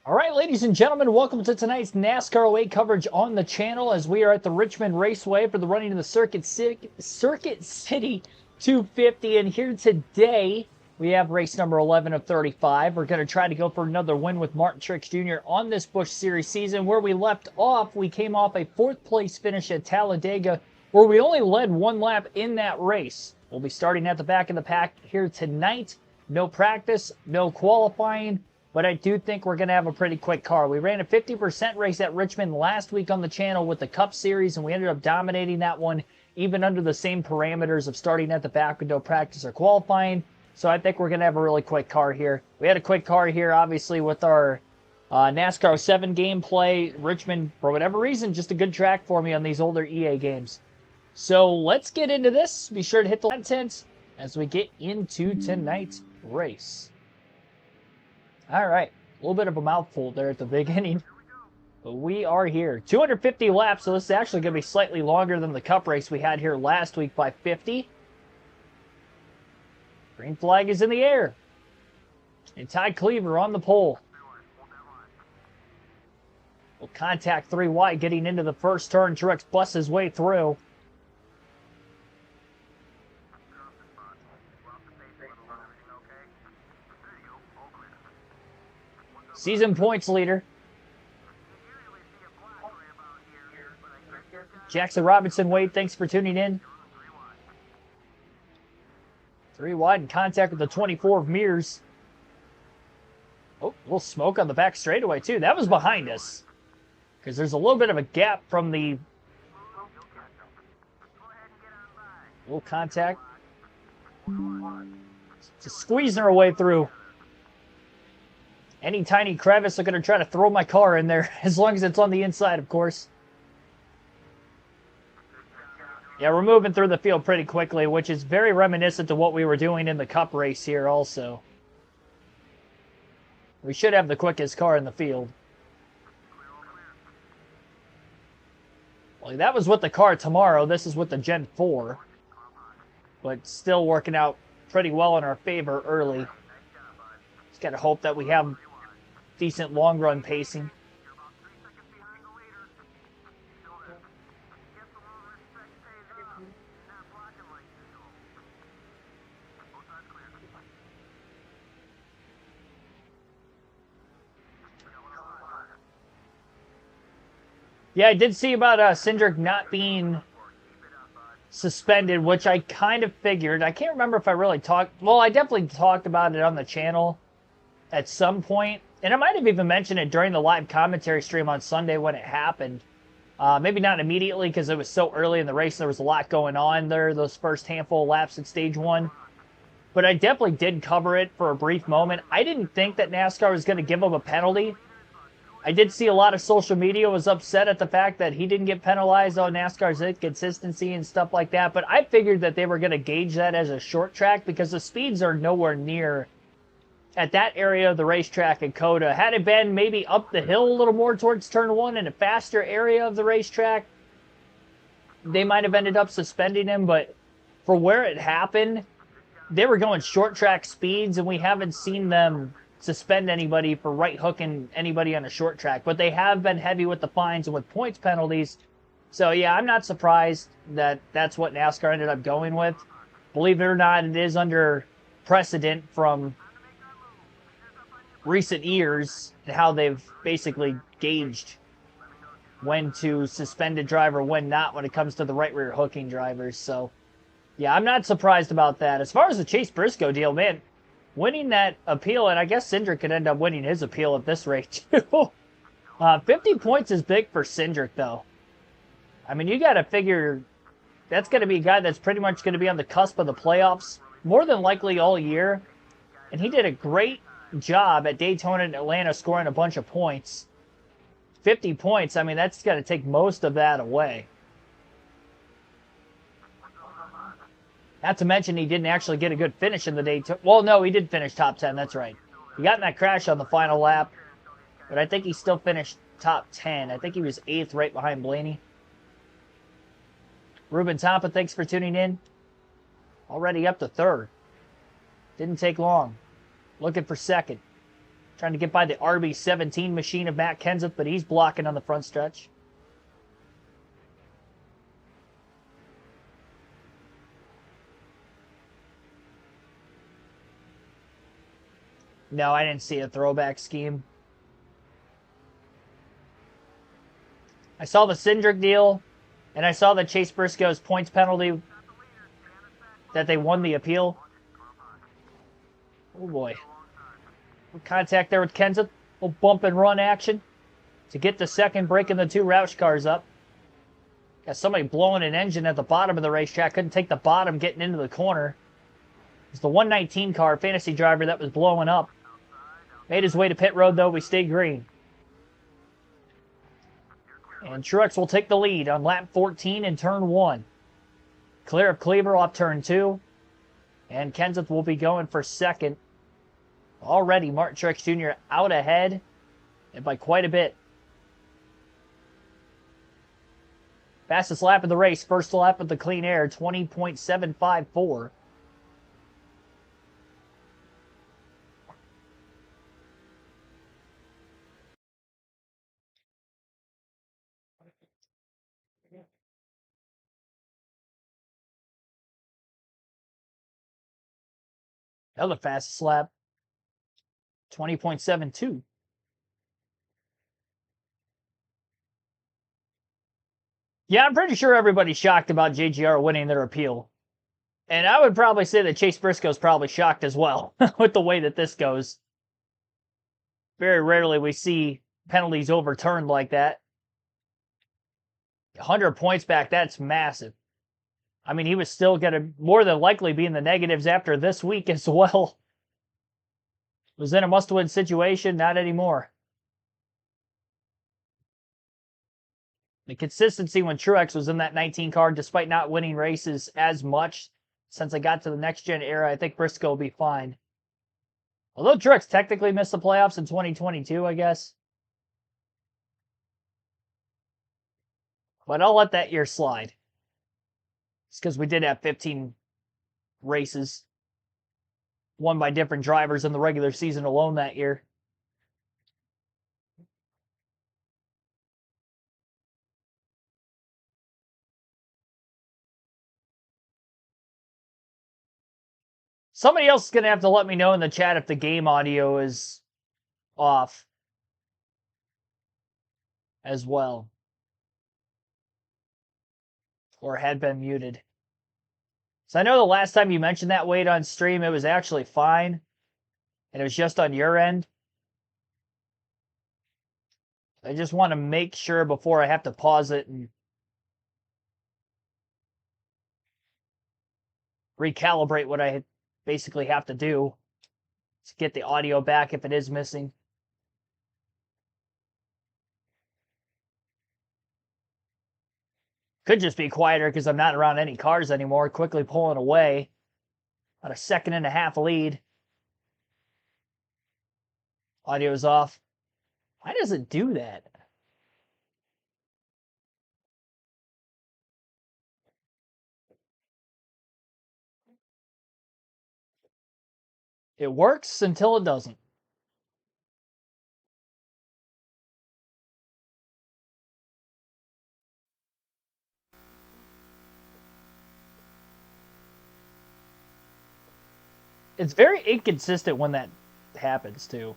All right, ladies and gentlemen, welcome to tonight's NASCAR 08 coverage on the channel as we are at the Richmond Raceway for the running of the Circuit City 250. And here today, we have race number 11 of 35. We're going to try to go for another win with Martin Truex Jr. on this Busch Series season. Where we left off, we came off a fourth place finish at Talladega, where we only led one lap in that race. We'll be starting at the back of the pack here tonight. No practice, no qualifying. But I do think we're going to have a pretty quick car. We ran a 50% race at Richmond last week on the channel with the Cup Series, and we ended up dominating that one, even under the same parameters of starting at the back with no practice or qualifying. So I think we're going to have a really quick car here. We had a quick car here, obviously, with our NASCAR 7 gameplay. Richmond, for whatever reason, just a good track for me on these older EA games. So let's get into this. Be sure to hit the content as we get into tonight's race. All right, a little bit of a mouthful there at the beginning, but we are here. 250 laps, so this is actually going to be slightly longer than the Cup race we had here last week by 50. Green flag is in the air. And Ty Cleaver on the pole. Will contact 3 wide getting into the first turn. Truex busts his way through. Season points leader. Jackson Robinson, Wade, thanks for tuning in. 3 wide in contact with the 24 of Mears. Oh, a little smoke on the back straightaway, too. That was behind us. Because there's a little bit of a gap from the... little contact. Just squeezing our way through. Any tiny crevice, I'm going to try to throw my car in there, as long as it's on the inside, of course. Yeah, we're moving through the field pretty quickly, which is very reminiscent to what we were doing in the Cup race here also. We should have the quickest car in the field. Well, that was with the car tomorrow. This is with the Gen 4. But still working out pretty well in our favor early. Just got to hope that we have decent long-run pacing. Yeah, I did see about Cindric not being suspended, which I kind of figured. I can't remember if I really talked... Well, I definitely talked about it on the channel at some point. And I might have even mentioned it during the live commentary stream on Sunday when it happened. Maybe not immediately because it was so early in the race. There was a lot going on there, those first handful of laps in Stage 1. But I definitely did cover it for a brief moment. I didn't think that NASCAR was going to give him a penalty. I did see a lot of social media was upset at the fact that he didn't get penalized on NASCAR's inconsistency and stuff like that. But I figured that they were going to gauge that as a short track because the speeds are nowhere near at that area of the racetrack in Coda. Had it been maybe up the hill a little more towards turn 1 in a faster area of the racetrack, they might have ended up suspending him. But for where it happened, they were going short track speeds, and we haven't seen them suspend anybody for right hooking anybody on a short track. But they have been heavy with the fines and with points penalties. So yeah, I'm not surprised that that's what NASCAR ended up going with. Believe it or not, it is under precedent from recent years and how they've basically gauged when to suspend a driver, when not, when it comes to the right rear hooking drivers. So yeah, I'm not surprised about that. As far as the Chase Briscoe deal, man, winning that appeal, and I guess Cindric could end up winning his appeal at this rate too. 50 points is big for Cindric, though. I mean, you got to figure that's going to be a guy that's pretty much going to be on the cusp of the playoffs, more than likely all year. And he did a great job at Daytona and Atlanta scoring a bunch of points. 50 points, I mean, that's got to take most of that away. Not to mention he didn't actually get a good finish in the Daytona. Well, no, he did finish top 10, that's right. He got in that crash on the final lap, but I think he still finished top 10. I think he was 8th right behind Blaney. Ruben Tampa, thanks for tuning in. Already up to 3rd. Didn't take long. Looking for 2nd. Trying to get by the RB17 machine of Matt Kenseth, but he's blocking on the front stretch. No, I didn't see a throwback scheme. I saw the Cindric deal, and I saw the Chase Briscoe's points penalty that they won the appeal. Oh boy. Contact there with Kenseth. Little bump and run action to get the second, breaking the two Roush cars up. Got somebody blowing an engine at the bottom of the racetrack. Couldn't take the bottom getting into the corner. It was the 119 car, fantasy driver, that was blowing up. Made his way to pit road, though. We stayed green. And Truex will take the lead on lap 14 in turn 1. Clear of Cleaver off turn 2. And Kenseth will be going for second. Already Martin Truex Jr. out ahead, and by quite a bit. Fastest lap of the race, first lap of the clean air, 20.754. Another fastest lap, 20.72. Yeah, I'm pretty sure everybody's shocked about JGR winning their appeal. And I would probably say that Chase Briscoe's probably shocked as well with the way that this goes. Very rarely we see penalties overturned like that. 100 points back, that's massive. I mean, he was still going to more than likely be in the negatives after this week as well. Was in a must-win situation, not anymore. The consistency when Truex was in that 19 car, despite not winning races as much since I got to the next-gen era, I think Briscoe will be fine. Although Truex technically missed the playoffs in 2022, I guess. But I'll let that year slide. It's because we did have 15 races won by different drivers in the regular season alone that year. Somebody else is going to have to let me know in the chat if the game audio is off as well. Or had been muted. So I know the last time you mentioned that, Wade, on stream, it was actually fine. And it was just on your end. I just want to make sure before I have to pause it and recalibrate what I basically have to do to get the audio back if it is missing. Could just be quieter because I'm not around any cars anymore, quickly pulling away. About a second and a half lead. Audio's off. Why does it do that? It works until it doesn't. It's very inconsistent when that happens, too.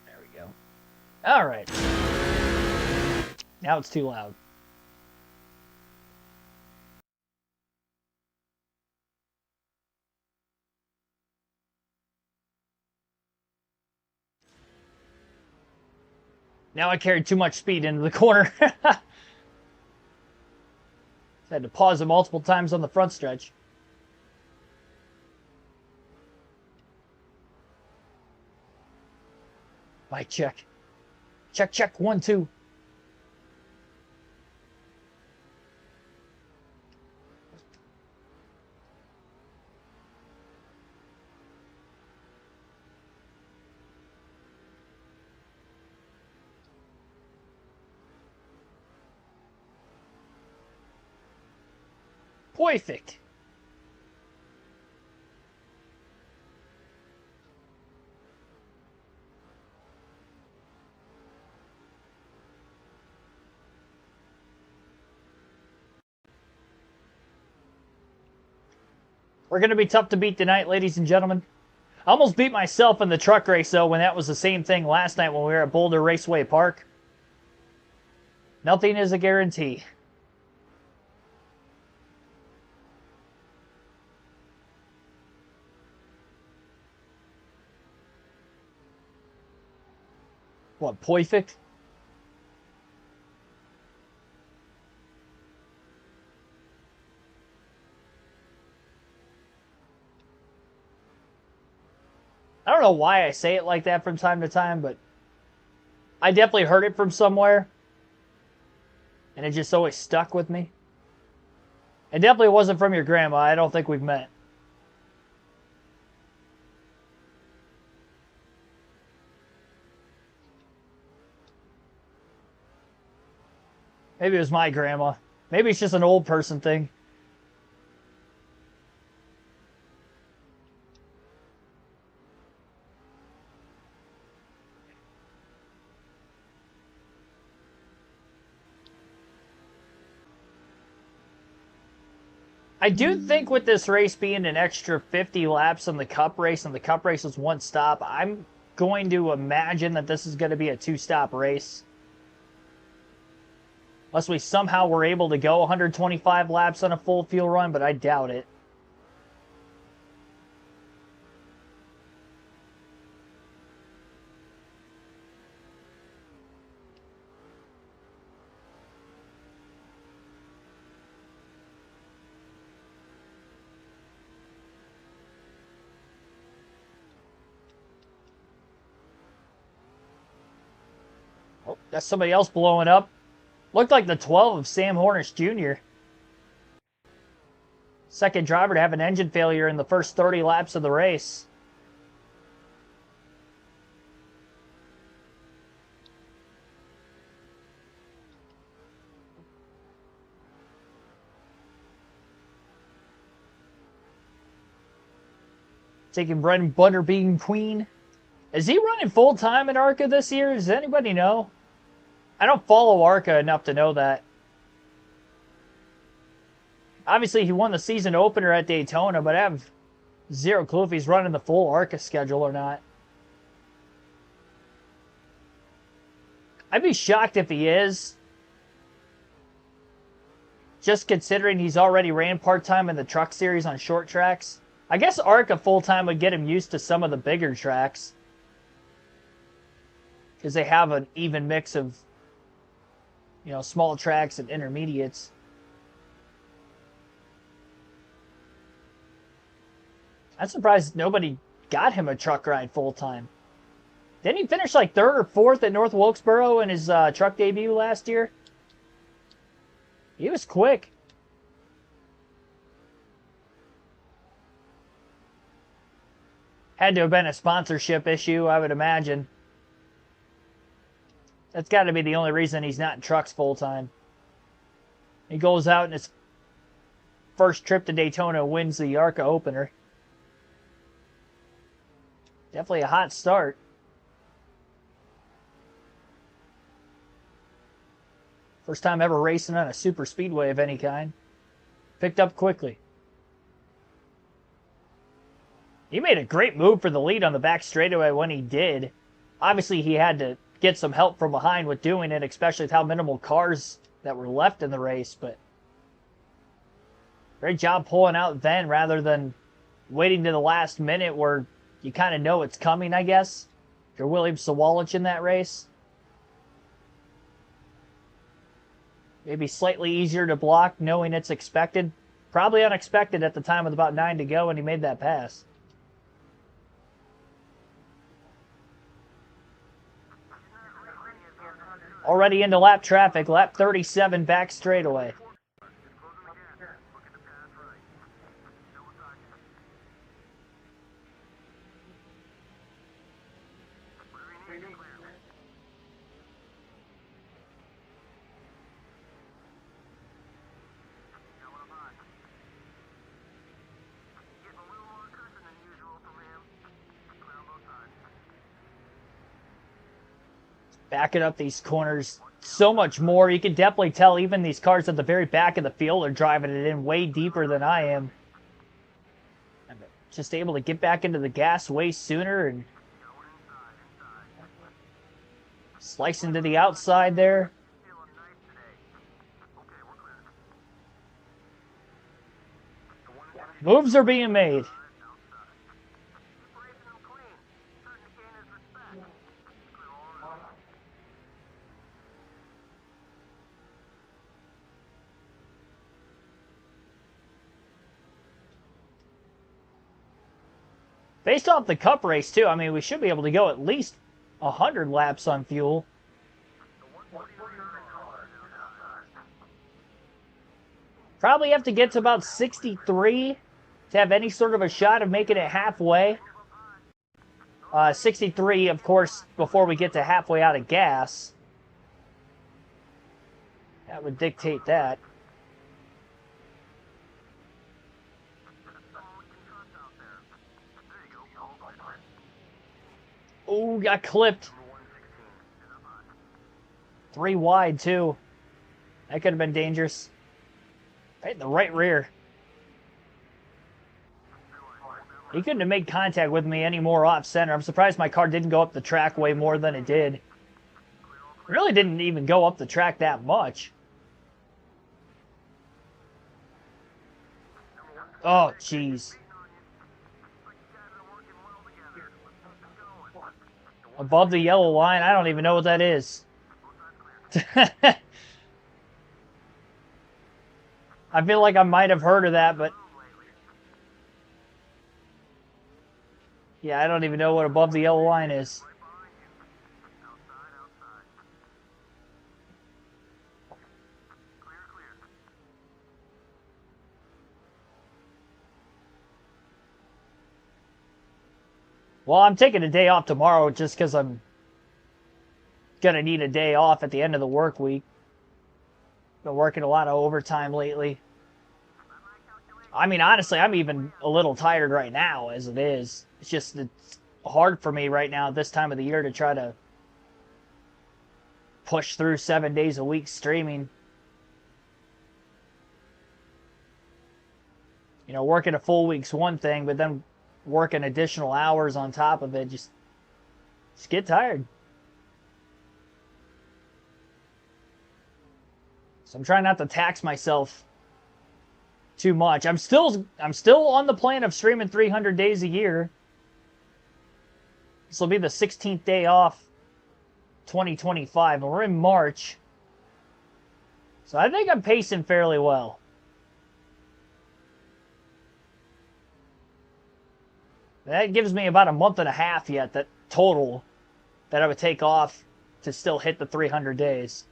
There we go. All right. Now it's too loud. Now I carried too much speed into the corner. Had to pause it multiple times on the front stretch. Mic check. Check, check, 1, 2. Perfect. We're going to be tough to beat tonight, ladies and gentlemen. I almost beat myself in the truck race, though, when that was the same thing last night when we were at Boulder Raceway Park. Nothing is a guarantee. What, perfect? I don't know why I say it like that from time to time, but I definitely heard it from somewhere. And it just always stuck with me. It definitely wasn't from your grandma. I don't think we've met. Maybe it was my grandma. Maybe it's just an old person thing. I do think with this race being an extra 50 laps on the Cup race, and the Cup race is one stop, I'm going to imagine that this is going to be a two-stop race. Unless we somehow were able to go 125 laps on a full fuel run, but I doubt it. Oh, that's somebody else blowing up. Looked like the 12 of Sam Hornish Jr. Second driver to have an engine failure in the first 30 laps of the race. Taking Brendan Butterbean Queen. Is he running full-time in ARCA this year? Does anybody know? I don't follow ARCA enough to know that. Obviously, he won the season opener at Daytona, but I have zero clue if he's running the full ARCA schedule or not. I'd be shocked if he is. Just considering he's already ran part-time in the truck series on short tracks. I guess ARCA full-time would get him used to some of the bigger tracks. Because they have an even mix of, you know, small tracks and intermediates. I'm surprised nobody got him a truck ride full-time. Didn't he finish like 3rd or 4th at North Wilkesboro in his truck debut last year? He was quick. Had to have been a sponsorship issue, I would imagine. That's got to be the only reason he's not in trucks full-time. He goes out in his first trip to Daytona, wins the ARCA opener. Definitely a hot start. First time ever racing on a super speedway of any kind. Picked up quickly. He made a great move for the lead on the back straightaway when he did. Obviously, he had to get some help from behind with doing it, especially with how minimal cars that were left in the race. But great job pulling out then rather than waiting to the last minute where you kind of know it's coming, I guess. If you're William Sawalich in that race. Maybe slightly easier to block knowing it's expected. Probably unexpected at the time with about 9 to go when he made that pass. Already into lap traffic, lap 37 back straightaway. Backing up these corners so much more. You can definitely tell even these cars at the very back of the field are driving it in way deeper than I am. I'm just able to get back into the gas way sooner and slice into the outside there. Moves are being made. Based off the cup race, too, I mean, we should be able to go at least 100 laps on fuel. Probably have to get to about 63 to have any sort of a shot of making it halfway. 63, of course, before we get to halfway out of gas. That would dictate that. Oh, got clipped. 3 wide, too. That could have been dangerous. Right in the right rear. He couldn't have made contact with me any more off center. I'm surprised my car didn't go up the track way more than it did. It really didn't even go up the track that much. Oh, jeez. Above the yellow line, I don't even know what that is. I feel like I might have heard of that, but yeah, I don't even know what above the yellow line is. Well, I'm taking a day off tomorrow just because I'm going to need a day off at the end of the work week. Been working a lot of overtime lately. I mean, honestly, I'm even a little tired right now as it is. It's just it's hard for me right now at this time of the year to try to push through 7 days a week streaming. You know, working a full week's one thing, but then working additional hours on top of it, just get tired. So I'm trying not to tax myself too much. I'm still on the plan of streaming 300 days a year. This will be the 16th day off 2025, and we're in March. So I think I'm pacing fairly well. That gives me about a month and a half yet, that total, that I would take off to still hit the 300 days.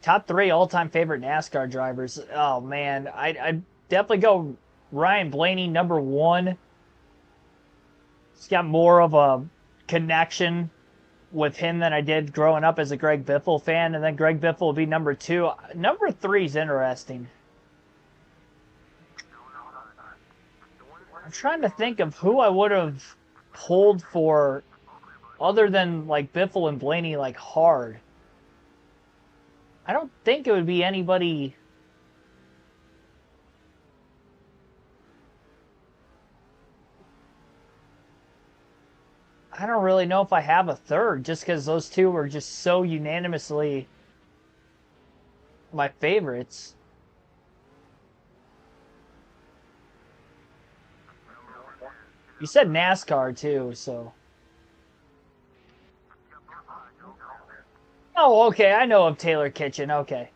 Top 3 all-time favorite NASCAR drivers. Oh, man. I'd definitely go Ryan Blaney, number 1. He's got more of a connection with him than I did growing up as a Greg Biffle fan. And then Greg Biffle will be number 2. Number 3 is interesting. I'm trying to think of who I would have pulled for other than, like, Biffle and Blaney, like, hard. I don't think it would be anybody. I don't really know if I have a third, just because those two were just so unanimously my favorites. You said NASCAR too, so. Oh, okay, I know of Taylor Kitchen, okay.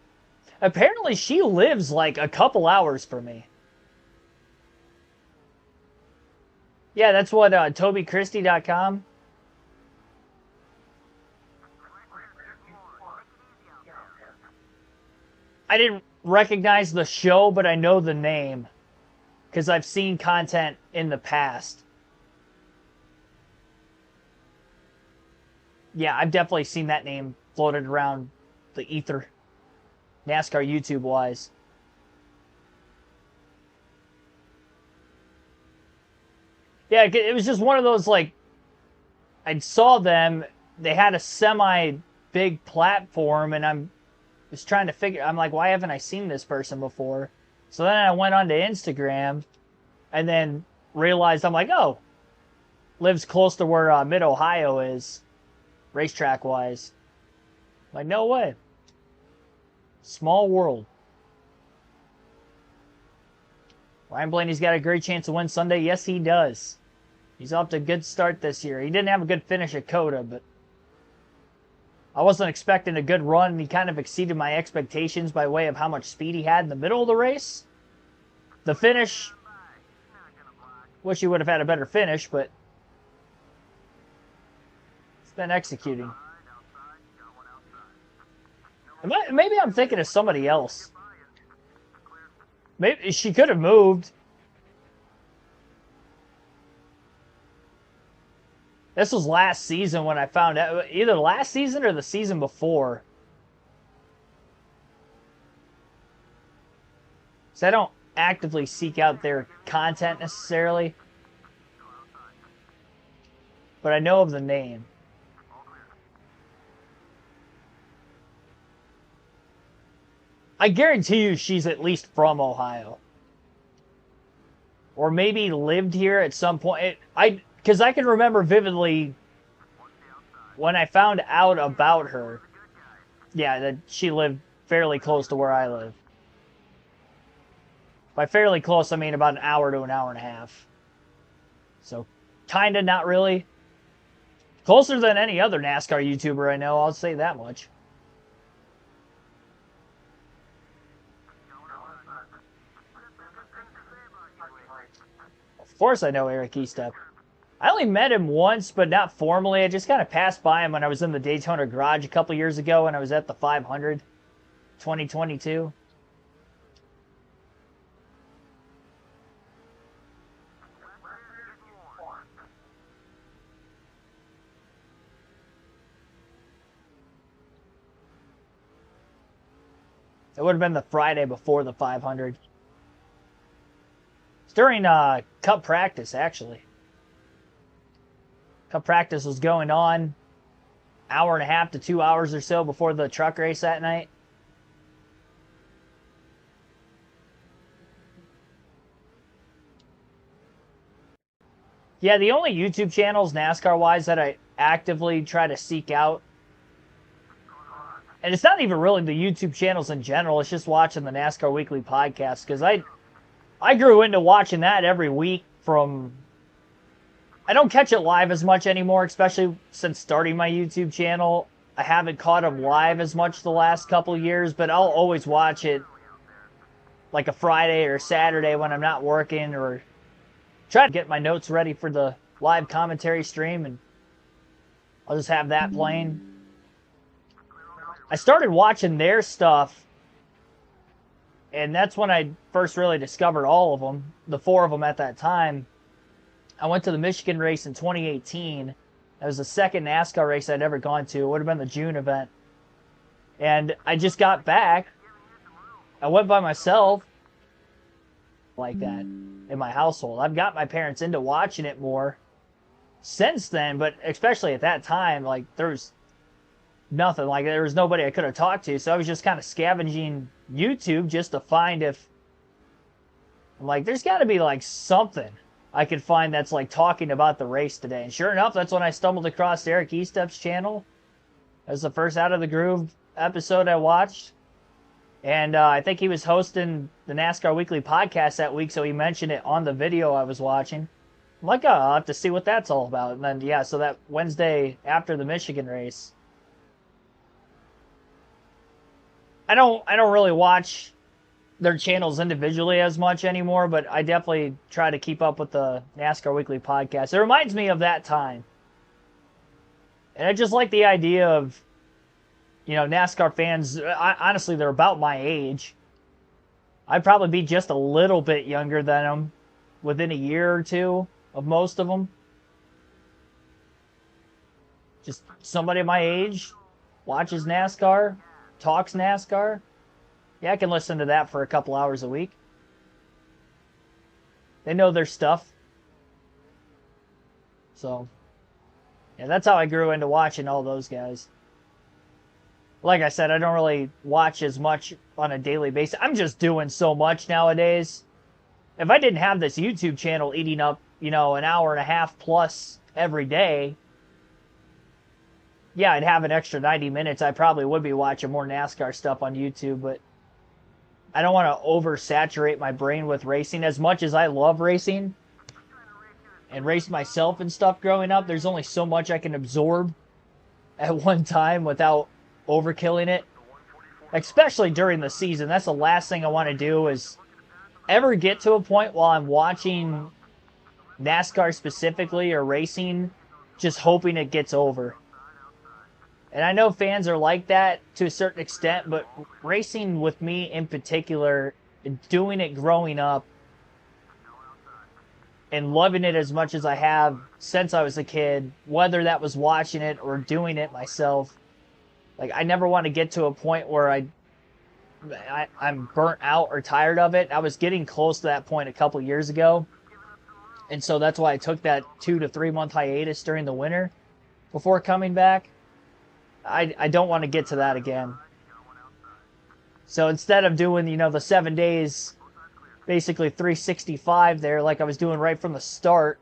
Apparently she lives like a couple hours from me. Yeah, that's what, TobyChristie.com. I didn't recognize the show, but I know the name. because I've seen content in the past. Yeah, I've definitely seen that name floated around the ether, NASCAR YouTube wise. Yeah, it was just one of those, like, I saw them, they had a semi big platform, and I was trying to figure, I'm like, why haven't I seen this person before? So then I went onto Instagram and then realized, I'm like, oh, lives close to where Mid-Ohio is, racetrack-wise. Like, no way. Small world. Ryan Blaney's got a great chance to win Sunday. Yes, he does. He's off to a good start this year. He didn't have a good finish at COTA, but I wasn't expecting a good run. He kind of exceeded my expectations by way of how much speed he had in the middle of the race. The finish, wish he would have had a better finish, but it's been executing. Maybe I'm thinking of somebody else. Maybe she could have moved. This was last season when I found out. Either last season or the season before. So I don't actively seek out their content necessarily. But I know of the name. I guarantee you she's at least from Ohio. Or maybe lived here at some point. Because I can remember vividly when I found out about her. Yeah, that she lived fairly close to where I live. By fairly close, I mean about an hour to an hour and a half. So, kind of, not really. Closer than any other NASCAR YouTuber I know, I'll say that much. Of course I know Eric Estep. I only met him once, but not formally. I just kind of passed by him when I was in the Daytona garage a couple years ago when I was at the 500, 2022. It would have been the Friday before the 500. It's during Cup practice, actually. Cup practice was going on hour and a half to 2 hours or so before the truck race that night. Yeah, the only YouTube channels NASCAR-wise that I actively try to seek out, and it's not even really the YouTube channels in general, it's just watching the NASCAR Weekly podcast, because I grew into watching that every week from... I don't catch it live as much anymore, especially since starting my YouTube channel. I haven't caught them live as much the last couple of years, but I'll always watch it like a Friday or Saturday when I'm not working, or try to get my notes ready for the live commentary stream, and I'll just have that playing. I started watching their stuff, and that's when I first really discovered all of them, the 4 of them at that time. I went to the Michigan race in 2018. That was the second NASCAR race I'd ever gone to. It would have been the June event. And I just got back. I went by myself like that in my household. I've got my parents into watching it more since then, but especially at that time, like, there was nothing. Like, there was nobody I could have talked to, so I was just kind of scavenging YouTube just to find if... I'm like, there's got to be, like, something I could find that's like talking about the race today. And sure enough, that's when I stumbled across Eric Estep's channel. That was the first Out of the Groove episode I watched. And I think he was hosting the NASCAR Weekly podcast that week, so he mentioned it on the video I was watching. I'm like, oh, I'll have to see what that's all about. And then, yeah, so that Wednesday after the Michigan race, I don't really watch their channels individually as much anymore, but I definitely try to keep up with the NASCAR Weekly podcast. It reminds me of that time. And I just like the idea of, you know, NASCAR fans, honestly, they're about my age. I'd probably be just a little bit younger than them. within a year or two of most of them. Just somebody my age watches NASCAR, talks NASCAR. Yeah, I can listen to that for a couple hours a week. They know their stuff. So, yeah, that's how I grew into watching all those guys. Like I said, I don't really watch as much on a daily basis. I'm just doing so much nowadays. If I didn't have this YouTube channel eating up, an hour and a half plus every day, yeah, I'd have an extra 90 minutes. I probably would be watching more NASCAR stuff on YouTube, but I don't want to oversaturate my brain with racing. As much as I love racing and race myself and stuff growing up, there's only so much I can absorb at one time without overkilling it, especially during the season. That's the last thing I want to do is ever get to a point while I'm watching NASCAR specifically or racing, just hoping it gets over. And I know fans are like that to a certain extent, but racing with me in particular, doing it growing up and loving it as much as I have since I was a kid, whether that was watching it or doing it myself, like, I never want to get to a point where I'm burnt out or tired of it. I was getting close to that point a couple years ago. And so that's why I took that 2 to 3 month hiatus during the winter before coming back. I don't want to get to that again. So instead of doing, the 7 days, basically 365 there, like I was doing right from the start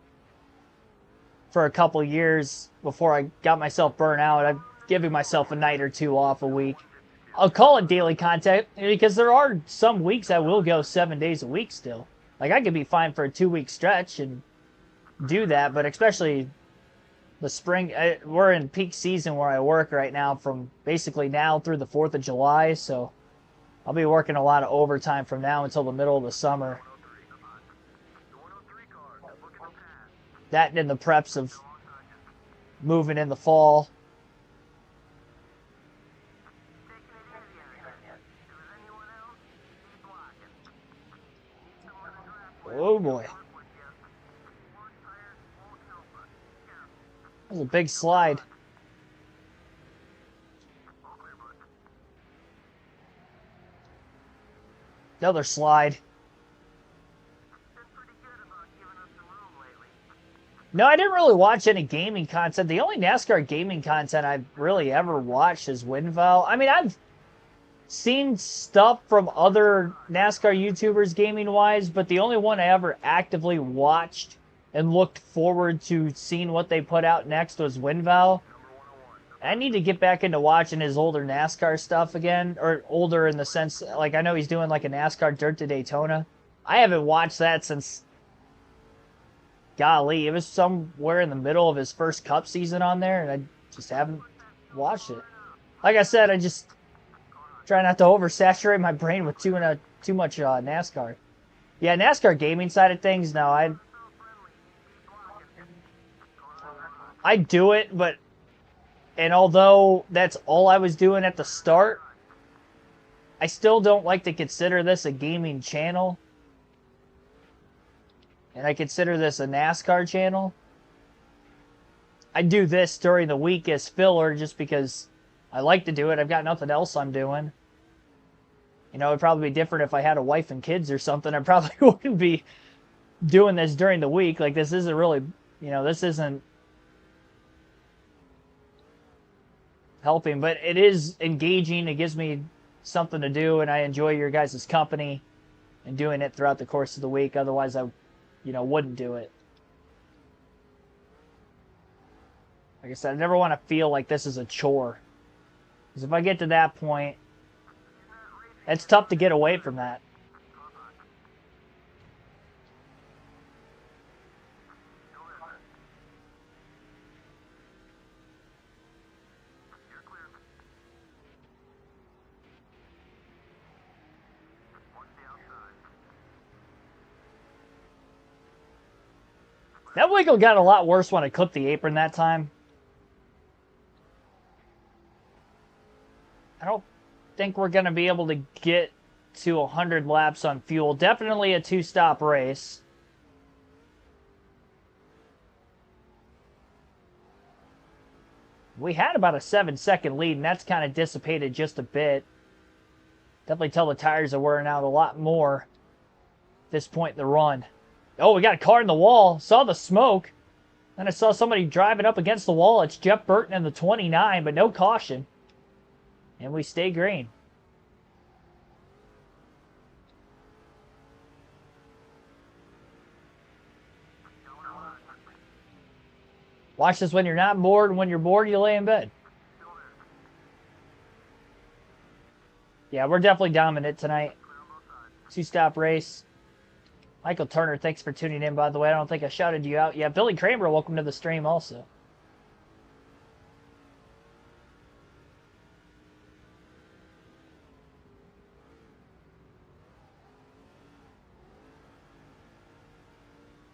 for a couple years before I got myself burnt out, I'm giving myself a night or two off a week. I'll call it daily content because there are some weeks I will go 7 days a week still. Like, I could be fine for a 2-week stretch and do that, but especially the spring, we're in peak season where I work right now from basically now through the 4th of July, so I'll be working a lot of overtime from now until the middle of the summer. That and in the preps of moving in the fall. Oh boy. That was a big slide. Another slide. No, I didn't really watch any gaming content. The only NASCAR gaming content I've really ever watched is WinVal. I mean, I've seen stuff from other NASCAR YouTubers gaming-wise, but the only one I ever actively watched and looked forward to seeing what they put out next was WinVal. I need to get back into watching his older NASCAR stuff again, or older in the sense, like, I know he's doing like a NASCAR Dirt to Daytona. I haven't watched that since, golly, it was somewhere in the middle of his first Cup season on there, and I just haven't watched it. Like I said, I just try not to oversaturate my brain with too much NASCAR. Yeah, NASCAR gaming side of things, no, I do it, but, and although that's all I was doing at the start, I still don't like to consider this a gaming channel. And I consider this a NASCAR channel. I do this during the week as filler just because I like to do it. I've got nothing else I'm doing. It'd probably be different if I had a wife and kids or something. I probably wouldn't be doing this during the week. Like, this isn't really, this isn't helping, but it is engaging. It gives me something to do, and I enjoy your guys' company and doing it throughout the course of the week. Otherwise, I, wouldn't do it. Like I said, I never want to feel like this is a chore. Because if I get to that point, it's tough to get away from that. That wiggle got a lot worse when I clipped the apron that time. I don't think we're going to be able to get to 100 laps on fuel. Definitely a 2-stop race. We had about a 7-second lead, and that's kind of dissipated just a bit. Definitely tell the tires are wearing out a lot more at this point in the run. Oh, we got a car in the wall. Saw the smoke. Then I saw somebody driving up against the wall. It's Jeff Burton in the 29, but no caution. And we stay green. Watch this when you're not bored, and when you're bored, you lay in bed. Yeah, we're definitely dominant tonight. 2-stop race. Michael Turner, thanks for tuning in, by the way. I don't think I shouted you out. Yeah, Billy Kramer, welcome to the stream also.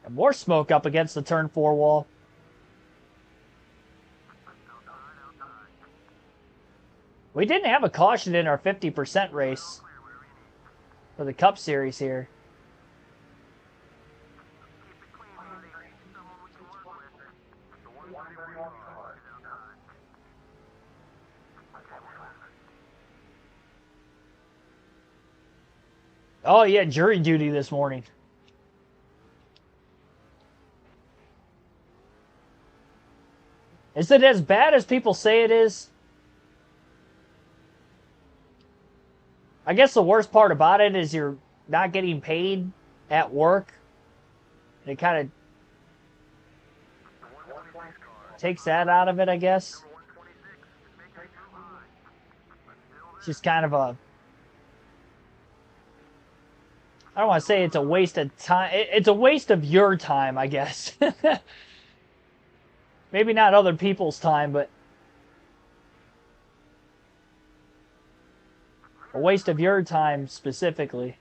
And more smoke up against the turn 4 wall. We didn't have a caution in our 50% race for the Cup Series here. Oh, yeah, jury duty this morning. Is it as bad as people say it is? I guess the worst part about it is you're not getting paid at work. And it kind of takes that out of it, I guess. It's just kind of a... I don't want to say it's a waste of time. It's a waste of your time, I guess. Maybe not other people's time, but a waste of your time specifically.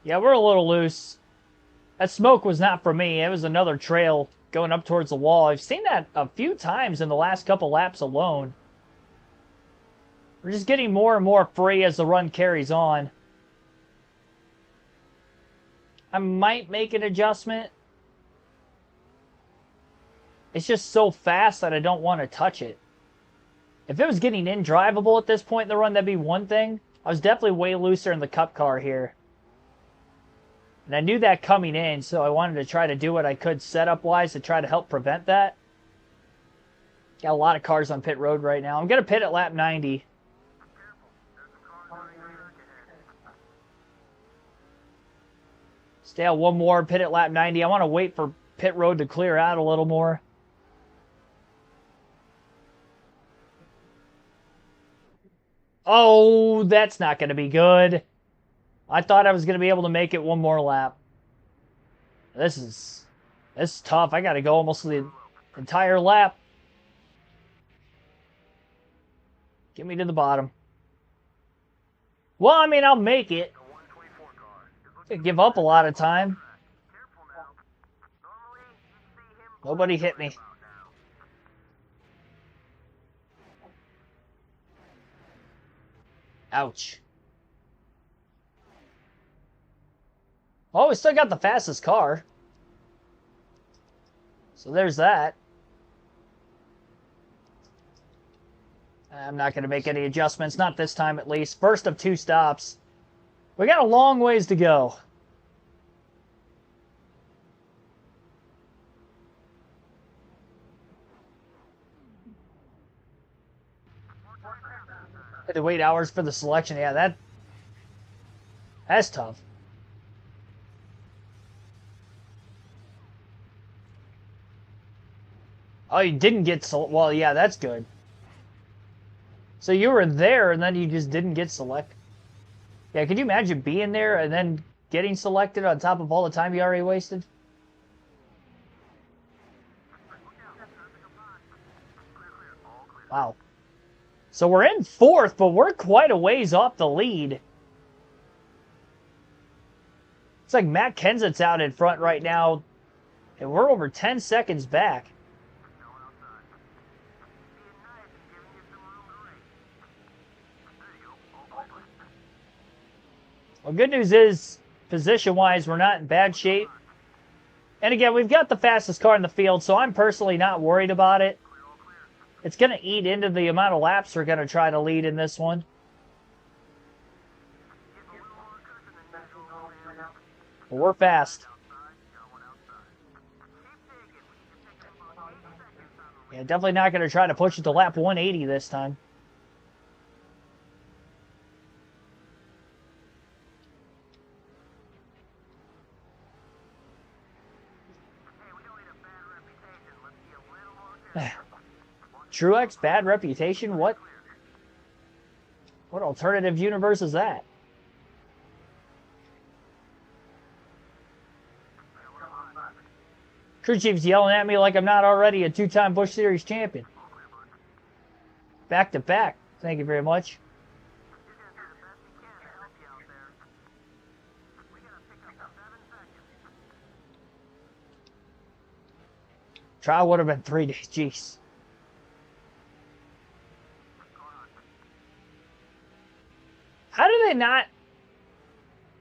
Yeah, we're a little loose. That smoke was not for me. It was another trail going up towards the wall. I've seen that a few times in the last couple laps alone. We're just getting more and more free as the run carries on. I might make an adjustment. It's just so fast that I don't want to touch it. If it was getting indrivable at this point in the run, that'd be one thing. I was definitely way looser in the Cup car here. And I knew that coming in, so I wanted to try to do what I could setup-wise to try to help prevent that. Got a lot of cars on pit road right now. I'm going to pit at lap 90. Stay out one more, pit at lap 90. I want to wait for pit road to clear out a little more. Oh, that's not going to be good. I thought I was going to be able to make it one more lap. This is tough. I got to go almost the entire lap. Get me to the bottom. Well, I mean, I'll make it. Give up a lot of time. Nobody hit me. Ouch. Oh, we still got the fastest car. So there's that. I'm not going to make any adjustments. Not this time, at least. First of 2 stops. We got a long ways to go. Had to wait hours for the selection. Yeah, that's tough. Oh, you didn't get... Well, yeah, that's good. So you were there, and then you just didn't get selected. Yeah, could you imagine being there and then getting selected on top of all the time you already wasted? Wow. So we're in 4th, but we're quite a ways off the lead. It's like Matt Kenseth's out in front right now, and we're over 10 seconds back. Well, good news is, position-wise, we're not in bad shape. And again, we've got the fastest car in the field, so I'm personally not worried about it. It's going to eat into the amount of laps we're going to try to lead in this one. But we're fast. Yeah, definitely not going to try to push it to lap 180 this time. Truex, bad reputation? What alternative universe is that? Crew chief's yelling at me like I'm not already a two-time Busch Series champion. Back to back. Thank you very much. Trial would have been 3 days. Jeez. How do they not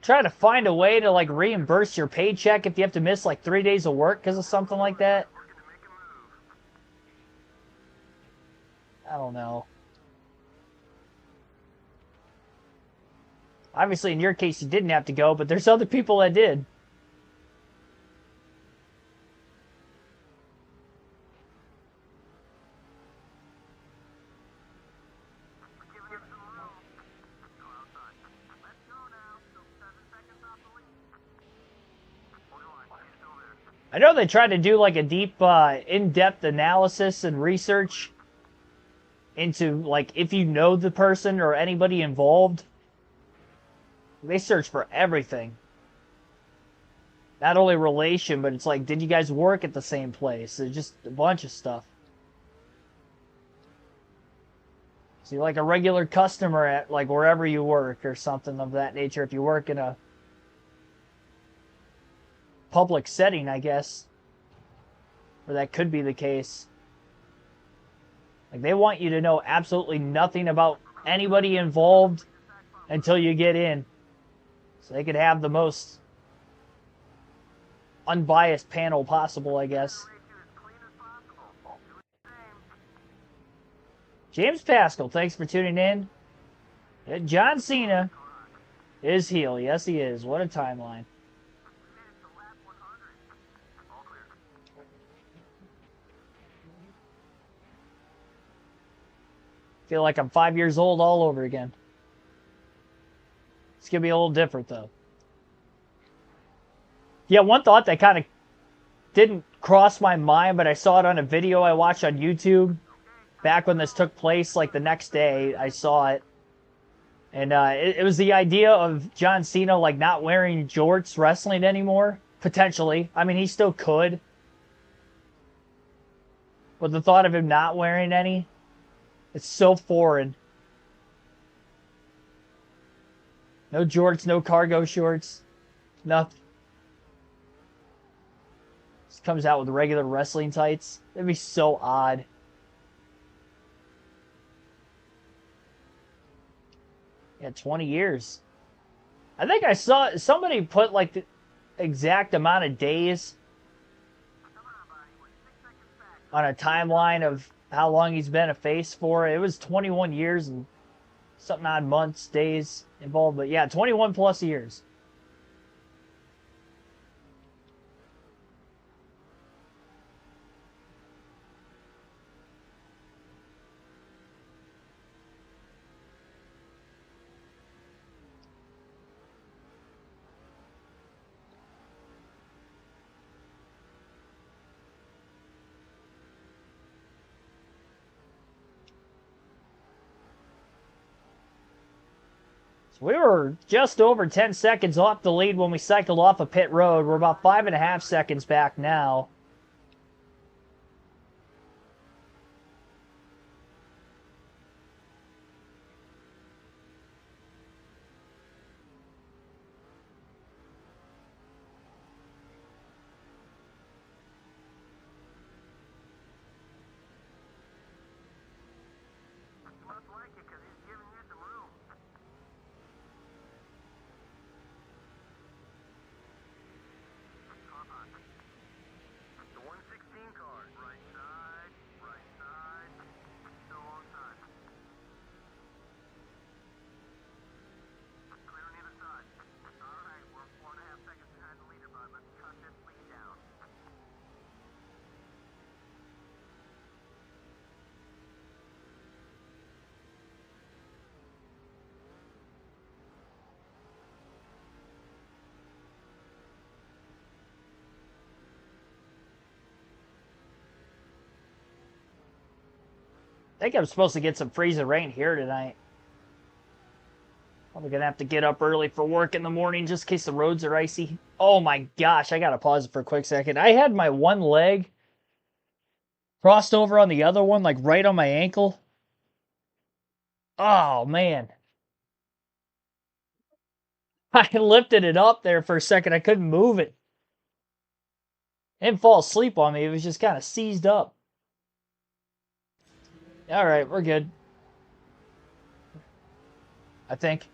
try to find a way to, like, reimburse your paycheck if you have to miss, like, 3 days of work because of something like that? I don't know. Obviously, in your case, you didn't have to go, but there's other people that did. I know they tried to do like a deep, in-depth analysis and research into, like, if you know the person or anybody involved. They search for everything. Not only relation, but it's like, did you guys work at the same place? There's just a bunch of stuff. So you're like a regular customer at, like, wherever you work or something of that nature. If you work in a public setting, I guess. Or that could be the case. Like, they want you to know absolutely nothing about anybody involved until you get in. So they could have the most unbiased panel possible, I guess. James Pascal, thanks for tuning in. John Cena is heel. Yes, he is. What a timeline. Feel like I'm 5 years old all over again. It's going to be a little different, though. Yeah, one thought that kind of didn't cross my mind, but I saw it on a video I watched on YouTube. Back when this took place, like the next day, I saw it. And it was the idea of John Cena, like, not wearing jorts wrestling anymore. Potentially. I mean, he still could. But the thought of him not wearing any, it's so foreign. No jorts, no cargo shorts. Nothing. Just comes out with regular wrestling tights. It'd be so odd. Yeah, 20 years. I think I saw somebody put like the exact amount of days on a timeline of how long he's been a face for. It was 21 years and something odd months, days involved. But yeah, 21 plus years. We were just over 10 seconds off the lead when we cycled off of pit road. We're about 5.5 seconds back now. I think I'm supposed to get some freezing rain here tonight. Probably gonna have to get up early for work in the morning just in case the roads are icy. Oh my gosh, I gotta pause it for a quick second. I had my one leg crossed over on the other one, like right on my ankle. Oh man. I lifted it up there for a second. I couldn't move it. It didn't fall asleep on me. It was just kind of seized up. All right, we're good. I think.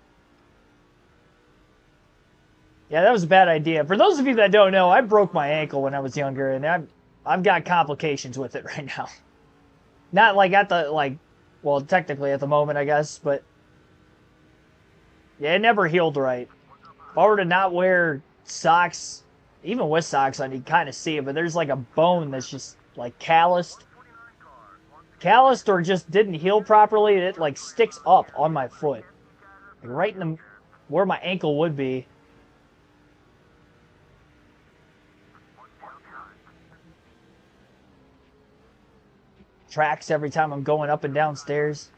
Yeah, that was a bad idea. For those of you that don't know, I broke my ankle when I was younger, and I've got complications with it right now. Not like at the well, technically at the moment, I guess, but yeah, it never healed right. If I were to not wear socks, even with socks on, you kind of see it, but there's like a bone that's just like calloused or just didn't heal properly. It like sticks up on my foot, like right in the where my ankle would be. Tracks every time I'm going up and down stairs.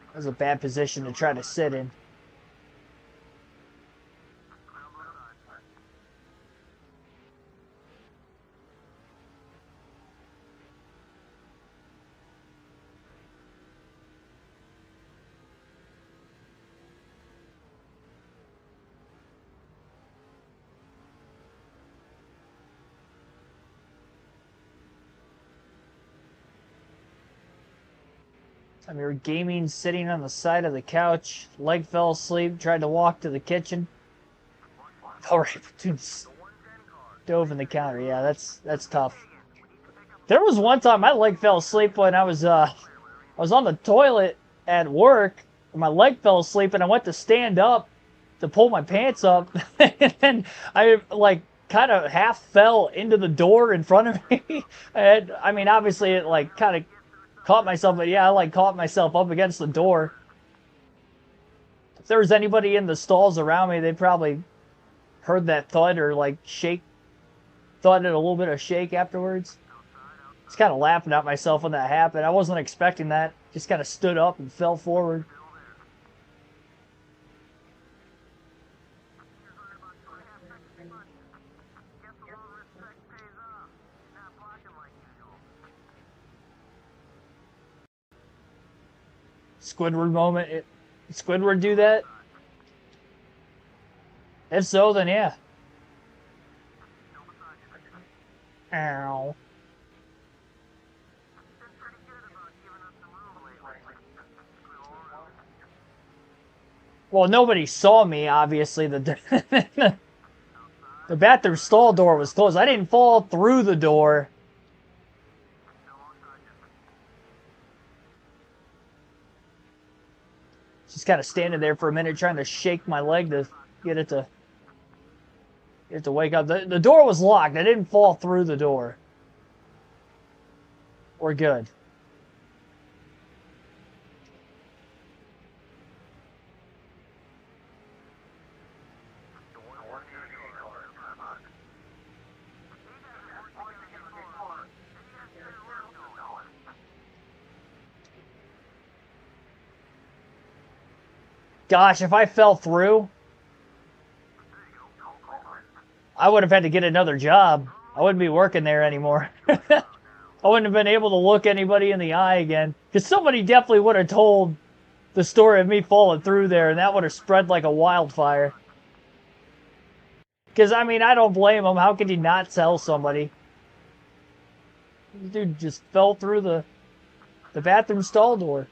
That was a bad position to try to sit in. Time you were gaming, sitting on the side of the couch, leg fell asleep, tried to walk to the kitchen. All right, dude, dove in the counter. Yeah, that's tough. There was one time my leg fell asleep when I was on the toilet at work. And my leg fell asleep, and I went to stand up to pull my pants up, and then I like kind of half fell into the door in front of me. I mean, obviously it like kind of caught myself, but yeah, I like caught myself up against the door. If there was anybody in the stalls around me, they probably heard that thud or like shake, thought it a little bit of shake afterwards. I was kind of laughing at myself when that happened. I wasn't expecting that. Just kind of stood up and fell forward. Squidward moment. Did Squidward do that? If so, then yeah. Ow. Well, nobody saw me, obviously. The bathroom stall door was closed. I didn't fall through the door. Just kind of standing there for a minute trying to shake my leg to get it to wake up. The door was locked. I didn't fall through the door. We're good. Gosh, if I fell through, I would have had to get another job. I wouldn't be working there anymore. I wouldn't have been able to look anybody in the eye again. Because somebody definitely would have told the story of me falling through there, and that would have spread like a wildfire. Because, I mean, I don't blame him. How could you not tell somebody? This dude just fell through the bathroom stall door.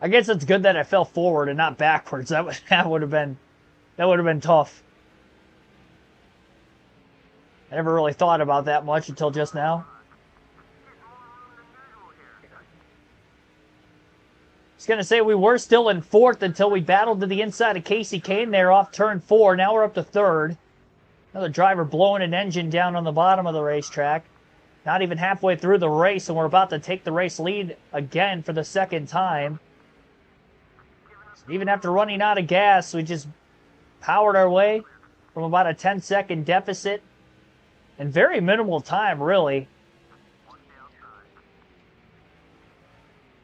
I guess it's good that I fell forward and not backwards. That would have been tough. I never really thought about that much until just now. was going to say we were still in fourth until we battled to the inside of Casey Kane there off turn 4. Now we're up to third. Another driver blowing an engine down on the bottom of the racetrack. Not even halfway through the race, and we're about to take the race lead again for the second time. So even after running out of gas, we just powered our way from about a 10-second deficit in very minimal time, really.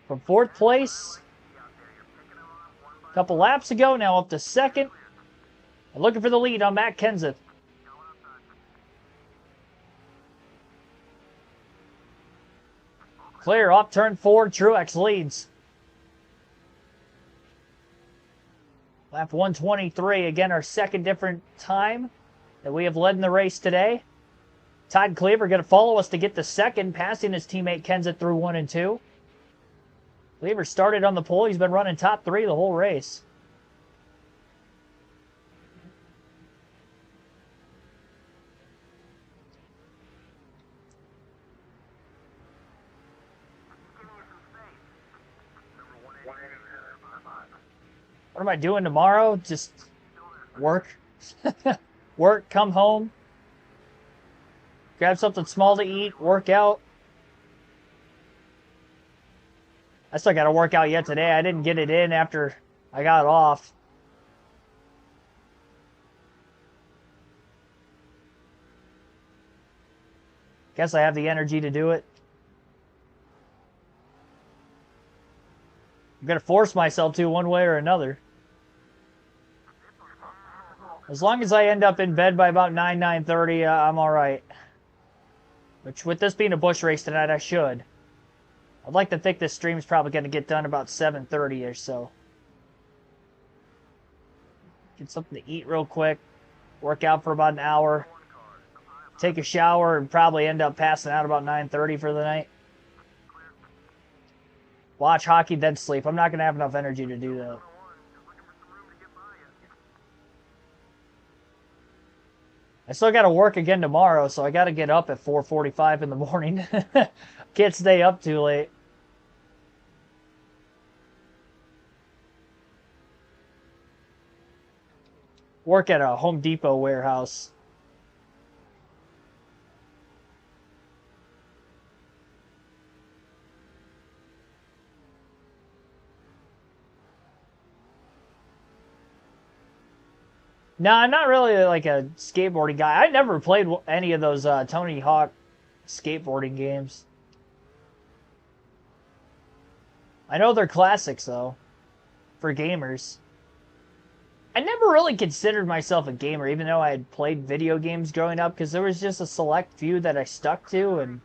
From fourth place a couple laps ago, now up to second. And looking for the lead on Matt Kenseth. Clear off turn 4, Truex leads. Lap 123, again our second different time that we have led in the race today. Todd Cleaver going to follow us to get the second, passing his teammate Kenseth through 1 and 2. Cleaver started on the pole. He's been running top 3 the whole race. What am I doing tomorrow? Just work. Work, come home. Grab something small to eat, work out. I still got to work out yet today. I didn't get it in after I got off. Guess I have the energy to do it. I'm going to force myself to one way or another. As long as I end up in bed by about 9:30, I'm all right. Which, with this being a Busch race tonight, I should. I'd like to think this stream's probably going to get done about 7:30 or so. Get something to eat real quick. Work out for about an hour. Take a shower and probably end up passing out about 9:30 for the night. Watch hockey, then sleep. I'm not going to have enough energy to do that. I still got to work again tomorrow, so I got to get up at 4:45 in the morning. Can't stay up too late. Work at a Home Depot warehouse. No, I'm not really like a skateboarding guy. I never played any of those Tony Hawk skateboarding games. I know they're classics, though, for gamers. I never really considered myself a gamer, even though I had played video games growing up, because there was just a select few that I stuck to, and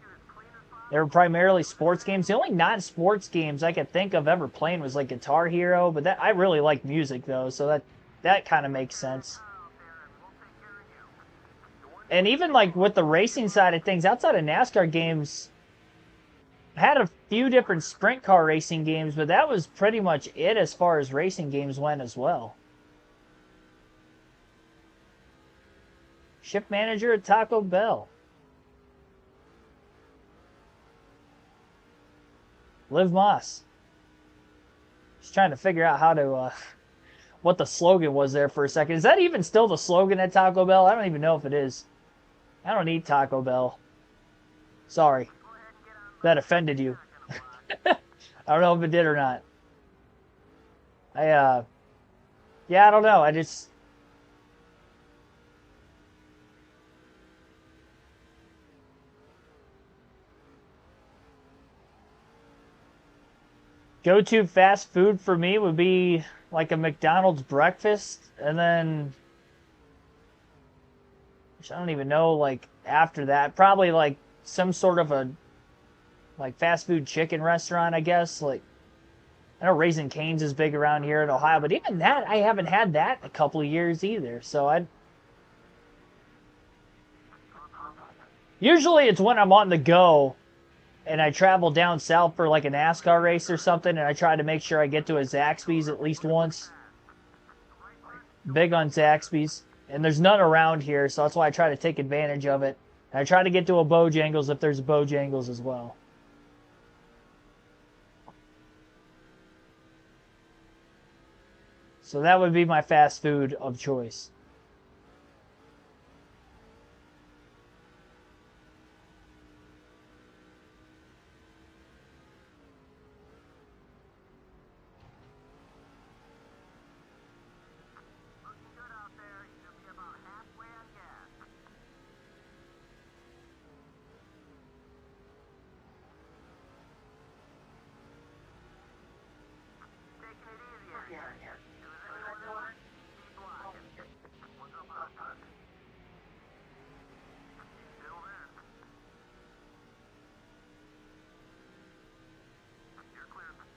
they were primarily sports games. The only non-sports games I could think of ever playing was like Guitar Hero, but I really like music, though, so that kind of makes sense. And even like with the racing side of things, outside of NASCAR games, I had a few different sprint car racing games, but that was pretty much it as far as racing games went as well. Shift manager at Taco Bell. Liv Moss. Just trying to figure out how to, what the slogan was there for a second. Is that even still the slogan at Taco Bell? I don't even know if it is. I don't eat Taco Bell. Sorry. That offended you. I don't know if it did or not. Yeah, I don't know. I just... Go-to fast food for me would be like a McDonald's breakfast, and then I don't even know, like, after that, probably like some sort of a like fast food chicken restaurant, I guess. Like, I know Raising Cane's is big around here in Ohio, but even that, I haven't had that in a couple of years either. So usually it's when I'm on the go and I travel down south for like a NASCAR race or something, and I try to make sure I get to a Zaxby's at least once. Big on Zaxby's. And there's none around here, so that's why I try to take advantage of it. And I try to get to a Bojangles if there's a Bojangles as well. So that would be my fast food of choice.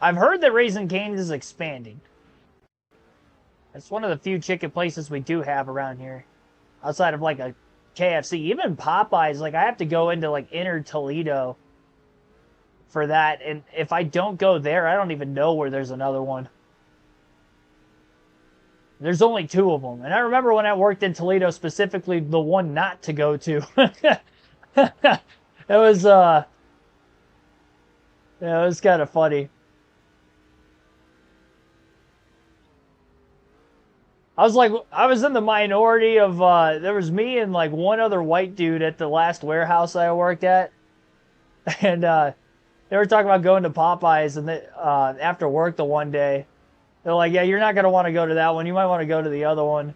I've heard that Raising Cane's is expanding. It's one of the few chicken places we do have around here. Outside of like a KFC. Even Popeyes, like I have to go into like inner Toledo for that. And if I don't go there, I don't even know where there's another one. There's only 2 of them. And I remember when I worked in Toledo, specifically the one not to go to. It was, yeah, it was kind of funny. I was in the minority of, there was me and like one other white dude at the last warehouse I worked at. And, they were talking about going to Popeyes and they, after work the one day. They're like, yeah, you're not going to want to go to that one. You might want to go to the other one.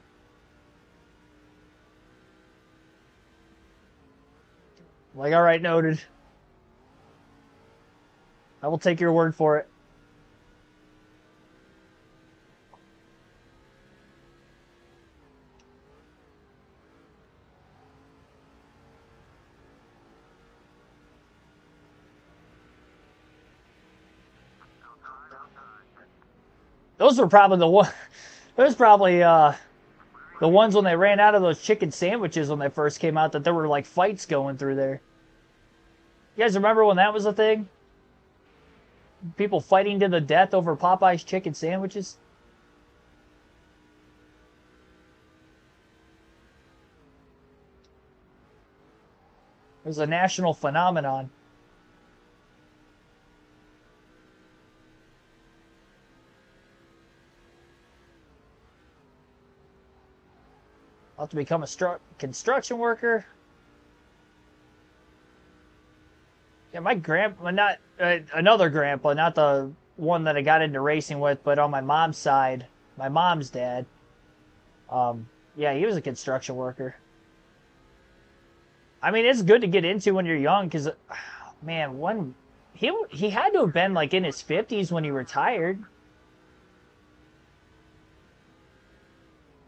I'm like, all right, noted. I will take your word for it. Those were probably the one. Those probably the ones when they ran out of those chicken sandwiches when they first came out. That there were like fights going through there. You guys remember when that was a thing? People fighting to the death over Popeye's chicken sandwiches. It was a national phenomenon. I'll have to become a construction worker. Yeah, my grandpa, not another grandpa, not the one that I got into racing with, but on my mom's side, my mom's dad. Yeah, he was a construction worker. I mean, it's good to get into when you're young, because, man, he had to have been like in his 50s when he retired.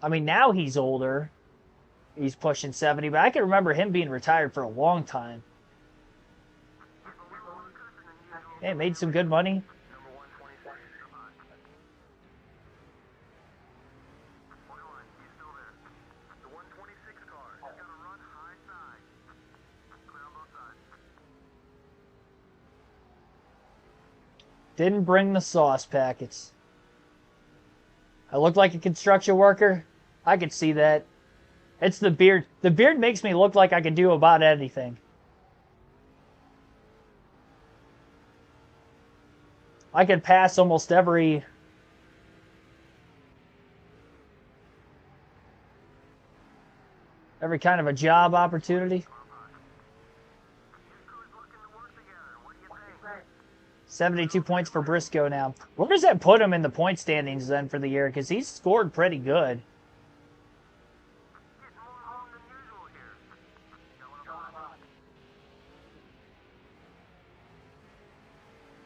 I mean, now he's older. He's pushing 70, but I can remember him being retired for a long time. Hey, made some good money. Didn't bring the sauce packets. I look like a construction worker. I could see that. It's the beard. The beard makes me look like I can do about anything. I could pass almost every kind of a job opportunity. 72 points for Briscoe now. Where does that put him in the point standings then for the year? Because he's scored pretty good.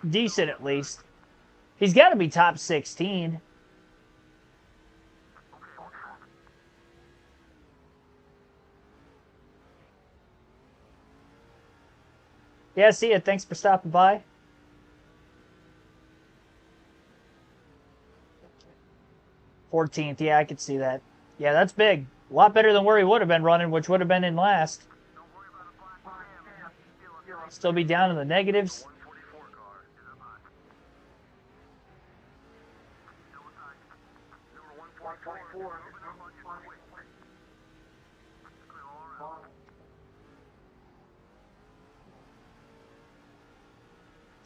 Decent at least. He's got to be top 16. Yeah, see ya. Thanks for stopping by. $14th. Yeah, I could see that. Yeah, that's big. A lot better than where he would have been running, which would have been in last. Still be down in the negatives.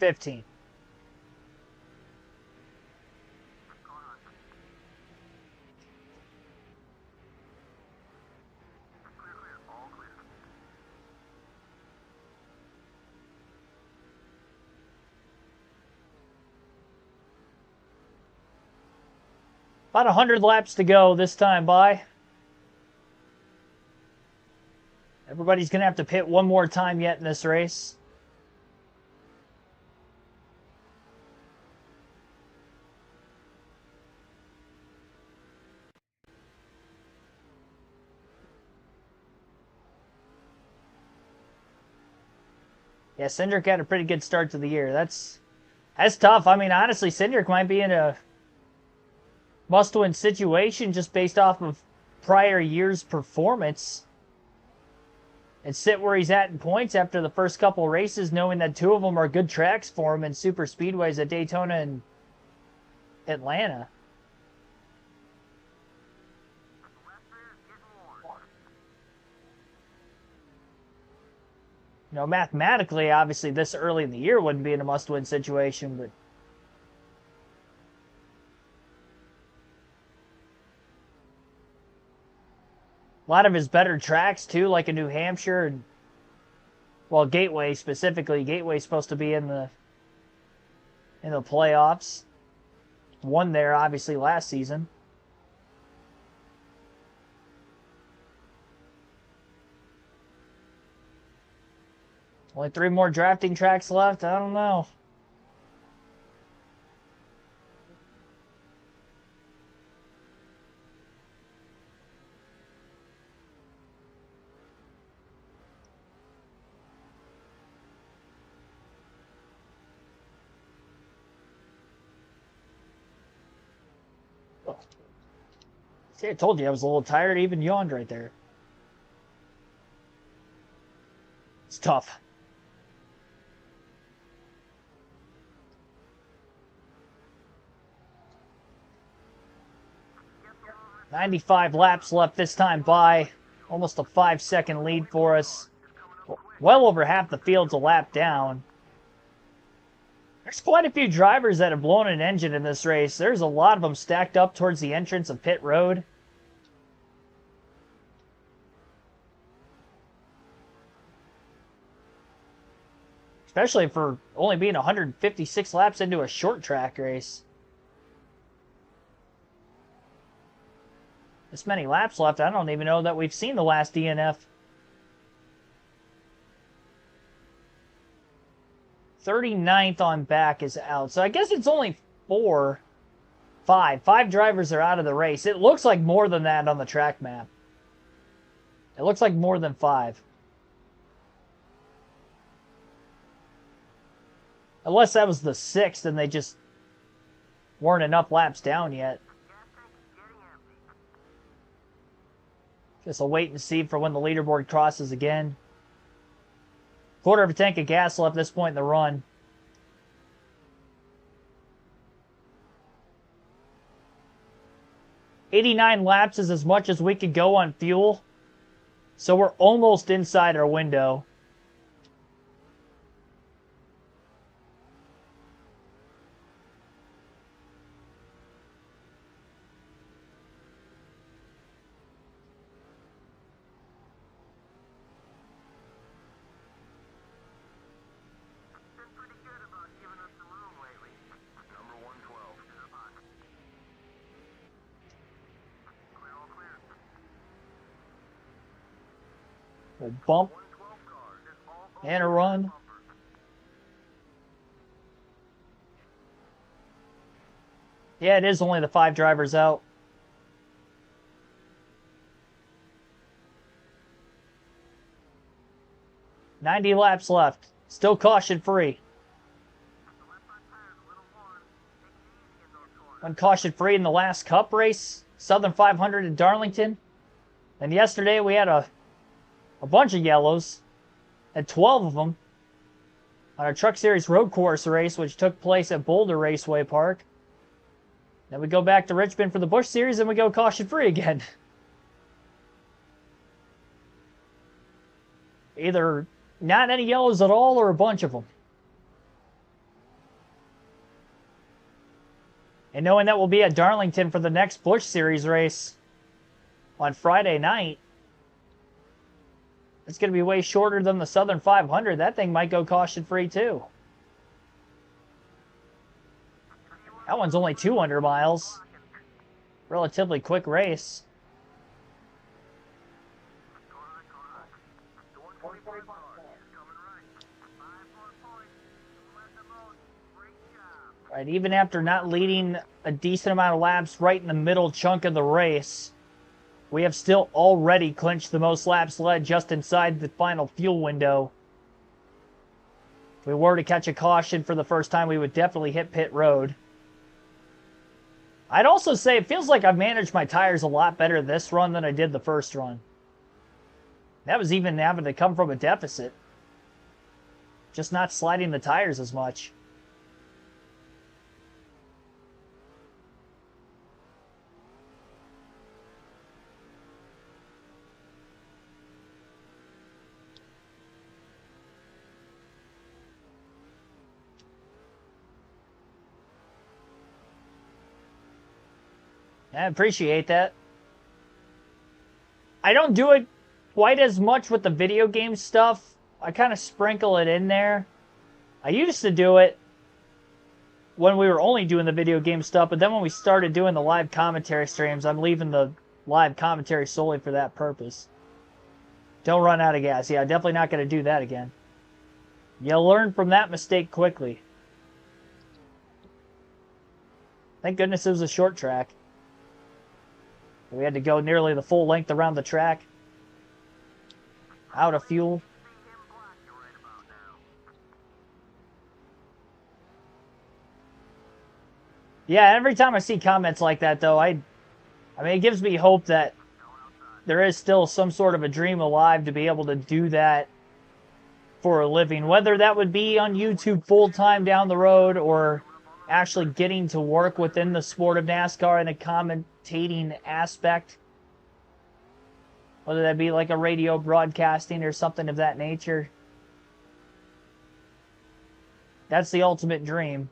$15. About 100 laps to go this time by. Everybody's going to have to pit one more time yet in this race. Yeah, Cindric had a pretty good start to the year. That's tough. I mean, honestly, Cindric might be in a must-win situation just based off of prior year's performance. And sit where he's at in points after the first couple races, knowing that two of them are good tracks for him in super speedways at Daytona and Atlanta. You know, mathematically, obviously, this early in the year wouldn't be in a must-win situation, but a lot of his better tracks, too, like in New Hampshire and, well, Gateway specifically. Gateway's supposed to be in the playoffs. Won there, obviously, last season. Only 3 more drafting tracks left. I don't know. See, I told you I was a little tired. I even yawned right there. It's tough. .95 laps left this time by. Almost a 5-second lead for us. Well over half the field's a lap down. There's quite a few drivers that have blown an engine in this race. There's a lot of them stacked up towards the entrance of pit road. Especially for only being 156 laps into a short track race. This many laps left, I don't even know that we've seen the last DNF. 39th on back is out. So I guess it's only 5 drivers are out of the race. It looks like more than that on the track map. It looks like more than 5. Unless that was the 6th and they just weren't enough laps down yet. Guess I'll wait and see for when the leaderboard crosses again. Quarter of a tank of gas left at this point in the run. $89 laps is as much as we could go on fuel. So we're almost inside our window. A bump and a run. Yeah, it is only the 5 drivers out. $90 laps left. Still caution free. Went caution free in the last Cup race, Southern 500 in Darlington. And yesterday we had a bunch of yellows, and 12 of them on our Truck Series Road Course race, which took place at Boulder Raceway Park. Then we go back to Richmond for the Busch Series, and we go caution-free again. Either not any yellows at all, or a bunch of them. And knowing that we'll be at Darlington for the next Busch Series race on Friday night, it's going to be way shorter than the Southern 500. That thing might go caution-free, too. That one's only 200 miles. relatively quick race. Right, even after not leading a decent amount of laps right in the middle chunk of the race, we have still already clinched the most laps led just inside the final fuel window. If we were to catch a caution for the first time, we would definitely hit pit road. I'd also say it feels like I've managed my tires a lot better this run than I did the first run. That was even having to come from a deficit. Just not sliding the tires as much. I appreciate that. I don't do it quite as much with the video game stuff. I kind of sprinkle it in there. I used to do it when we were only doing the video game stuff, but then when we started doing the live commentary streams, I'm leaving the live commentary solely for that purpose. Don't run out of gas. Yeah, definitely not going to do that again. You'll learn from that mistake quickly. Thank goodness it was a short track. We had to go nearly the full length around the track. Out of fuel. Yeah, every time I see comments like that, though, I mean, it gives me hope that there is still some sort of a dream alive to be able to do that for a living. Whether that would be on YouTube full-time down the road or actually getting to work within the sport of NASCAR in a commentating aspect. Whether that be like a radio broadcasting or something of that nature. That's the ultimate dream.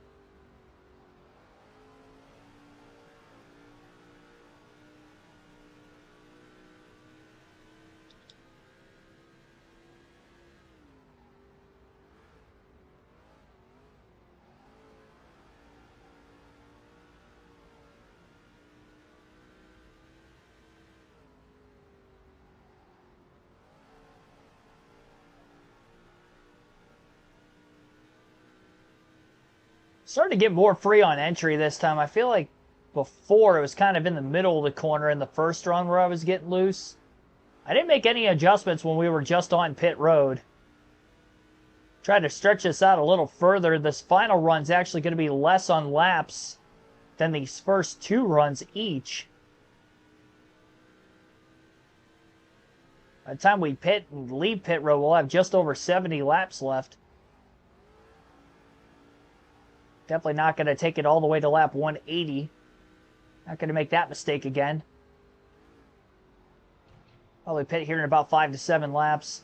Starting to get more free on entry this time. I feel like before it was kind of in the middle of the corner in the first run where I was getting loose. I didn't make any adjustments when we were just on pit road. Tried to stretch this out a little further. This final run's actually going to be less on laps than these first two runs each. By the time we pit and leave pit road, we'll have just over 70 laps left. Definitely not going to take it all the way to lap 180. Not going to make that mistake again. Probably pit here in about 5 to 7 laps.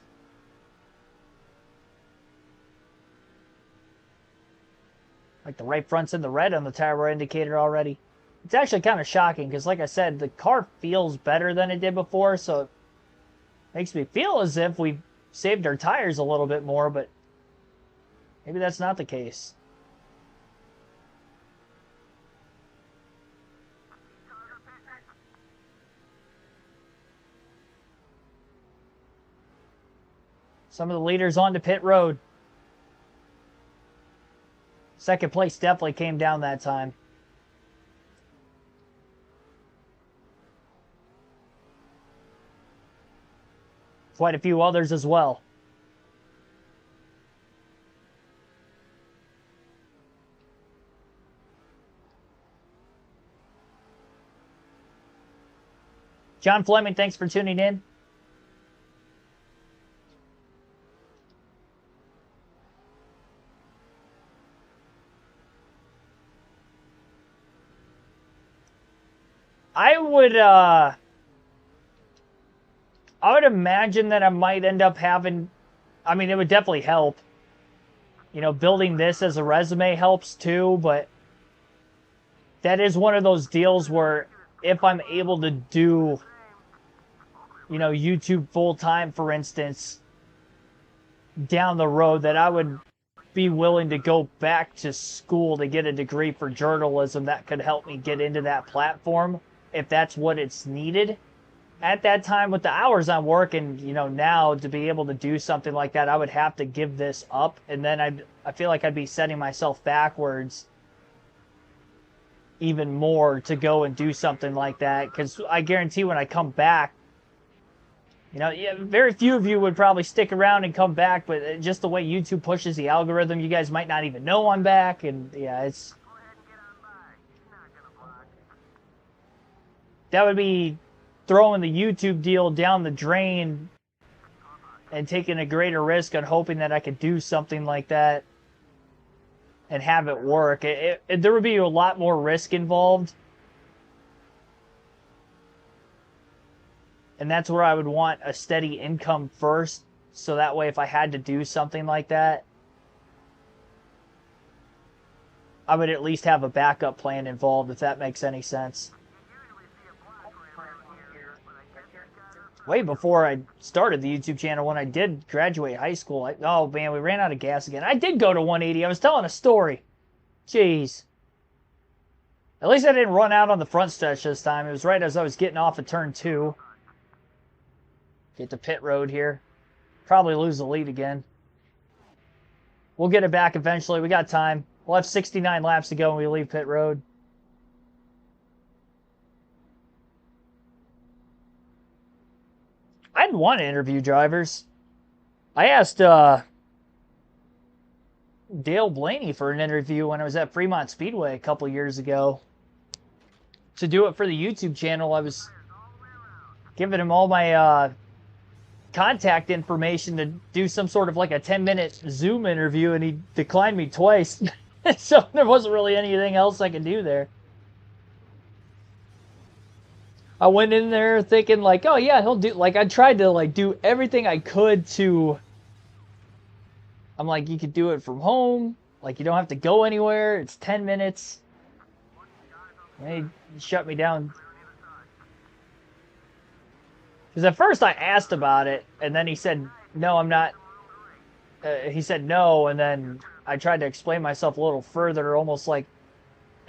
Like the right front's in the red on the tire wear indicator already. It's actually kind of shocking because, like I said, the car feels better than it did before, so it makes me feel as if we saved our tires a little bit more, but maybe that's not the case. Some of the leaders onto pit road. Second place definitely came down that time. Quite a few others as well. John Fleming, thanks for tuning in. I would imagine that I might end up having, I mean, it would definitely help. You know, building this as a resume helps too, but that is one of those deals where if I'm able to do, you know, YouTube full-time, for instance, down the road, that I would be willing to go back to school to get a degree for journalism that could help me get into that platform. if that's what it's needed at that time. With the hours I'm working, now to be able to do something like that, I would have to give this up, and then I feel like I'd be setting myself backwards even more to go and do something like that, because I guarantee when I come back, yeah, very few of you would probably stick around and come back, but just the way YouTube pushes the algorithm, you guys might not even know I'm back, and yeah, that would be throwing the YouTube deal down the drain and taking a greater risk on hoping that I could do something like that and have it work. There would be a lot more risk involved. And that's where I would want a steady income first, so that way if I had to do something like that, I would at least have a backup plan involved, if that makes any sense. Way before I started the YouTube channel, when I did graduate high school, oh man, we ran out of gas again. I did go to 180. I was telling a story. Jeez. At least I didn't run out on the front stretch this time. It was right as I was getting off of turn 2. Get to pit road here. Probably lose the lead again. We'll get it back eventually. We got time. We'll have 69 laps to go when we leave pit road. I'd want to interview drivers. I asked Dale Blaney for an interview when I was at Fremont Speedway a couple years ago. To do it for the YouTube channel, I was giving him all my contact information to do some sort of like a 10-minute Zoom interview, and he declined me twice. So there wasn't really anything else I could do there. I went in there thinking like, oh yeah, he'll do, like I tried to like do everything I could to, I'm like, you could do it from home, like you don't have to go anywhere, it's 10 minutes. And he shut me down. Because at first I asked about it, and then he said, no, I'm not. He said no, and then I tried to explain myself a little further, almost like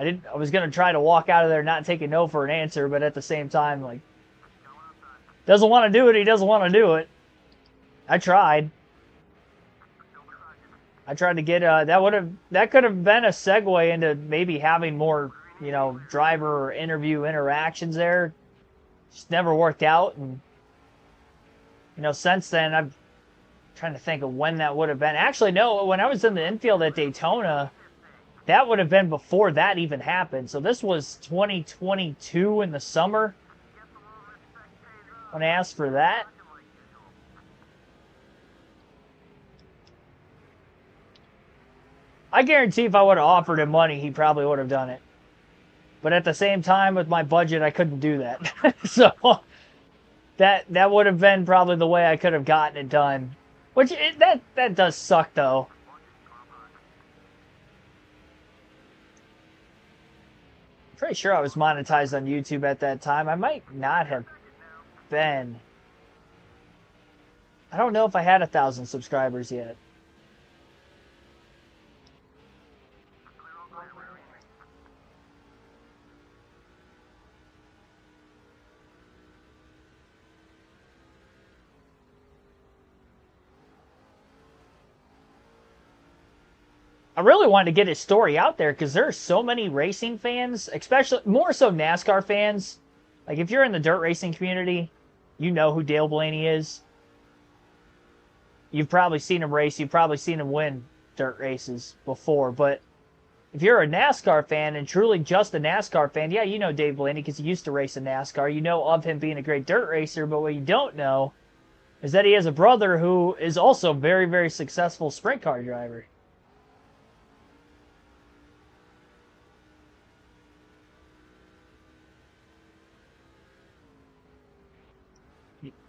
I was going to try to walk out of there not taking no for an answer, but at the same time, like, doesn't want to do it, he doesn't want to do it. I tried. I tried to get, that could have been a segue into maybe having more, driver or interview interactions there. Just never worked out, and since then, I'm trying to think of when that would have been. Actually, no, when I was in the infield at Daytona, that would have been before that even happened. So this was 2022 in the summer when I asked for that. I guarantee if I would have offered him money, he probably would have done it. But at the same time, with my budget, I couldn't do that. So that would have been probably the way I could have gotten it done. Which, that does suck, though. I'm pretty sure I was monetized on YouTube at that time. I might not have been. I don't know if I had 1,000 subscribers yet. I really wanted to get his story out there because there are so many racing fans, especially more so NASCAR fans. Like if you're in the dirt racing community, you know who Dale Blaney is. You've probably seen him race. You've probably seen him win dirt races before. But if you're a NASCAR fan and truly just a NASCAR fan, yeah, you know Dave Blaney because he used to race in NASCAR. You know of him being a great dirt racer. But what you don't know is that he has a brother who is also a very, very successful sprint car driver.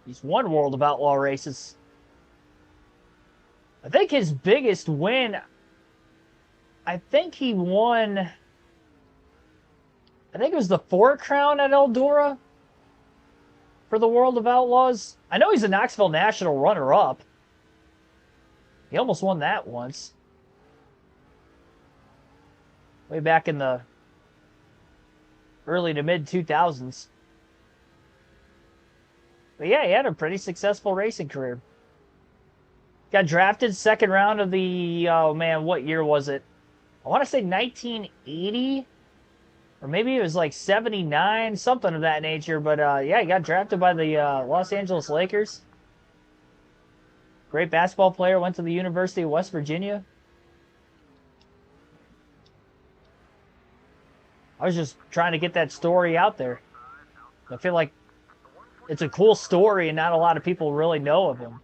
He's won World of Outlaw races. I think his biggest win, I think he won, I think it was the 4 Crown at Eldora for the World of Outlaws. I know he's a Knoxville National runner-up. He almost won that once. Way back in the early to mid 2000s. But yeah, he had a pretty successful racing career. Got drafted second round of the, oh man, what year was it? I want to say 1980, or maybe it was like 79, something of that nature. But yeah, he got drafted by the Los Angeles Lakers. Great basketball player, went to the University of West Virginia. I was just trying to get that story out there. I feel like it's a cool story and not a lot of people really know of him.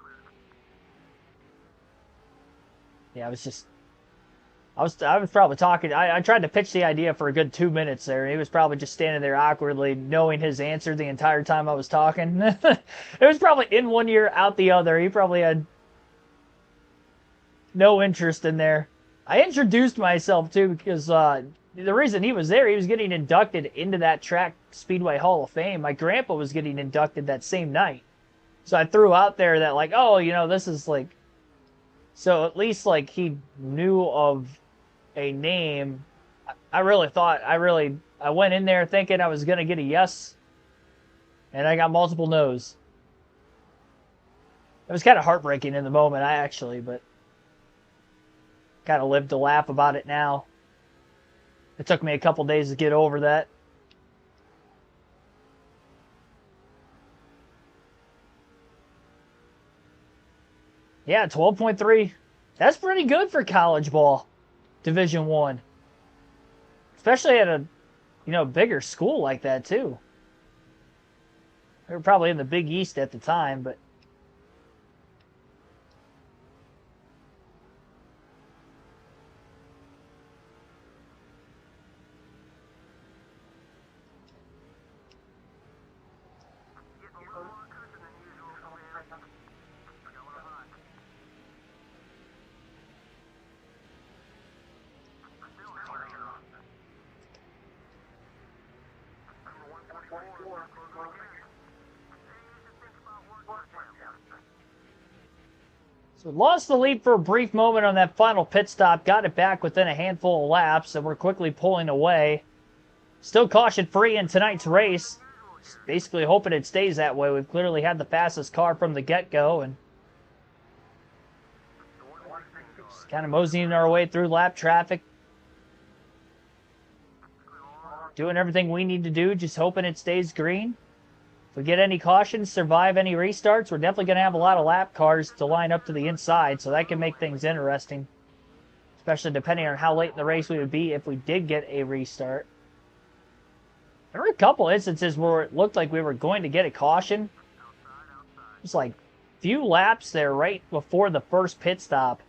Yeah, I was probably talking. I tried to pitch the idea for a good 2 minutes there. He was probably just standing there awkwardly, knowing his answer the entire time I was talking. It was probably in one ear, out the other. He probably had no interest in there. I introduced myself too because the reason he was there, he was getting inducted into that Track Speedway Hall of Fame. My grandpa was getting inducted that same night. So I threw out there that, like, oh, you know, this is like, so at least like he knew of a name. I went in there thinking I was going to get a yes, and I got multiple no's. It was kind of heartbreaking in the moment, but kind of live to laugh about it now. It took me a couple days to get over that. Yeah, 12.3. That's pretty good for college ball, Division I. Especially at a, bigger school like that too. They were probably in the Big East at the time, but so lost the lead for a brief moment on that final pit stop, got it back within a handful of laps, and we're quickly pulling away. Still caution free in tonight's race. Basically hoping it stays that way. We've clearly had the fastest car from the get-go, and just kind of moseying our way through lap traffic. Doing everything we need to do, just hoping it stays green. If we get any cautions, survive any restarts, we're definitely going to have a lot of lap cars to line up to the inside, so that can make things interesting. Especially depending on how late in the race we would be if we did get a restart. There were a couple instances where it looked like we were going to get a caution. Just like a few laps there right before the first pit stop.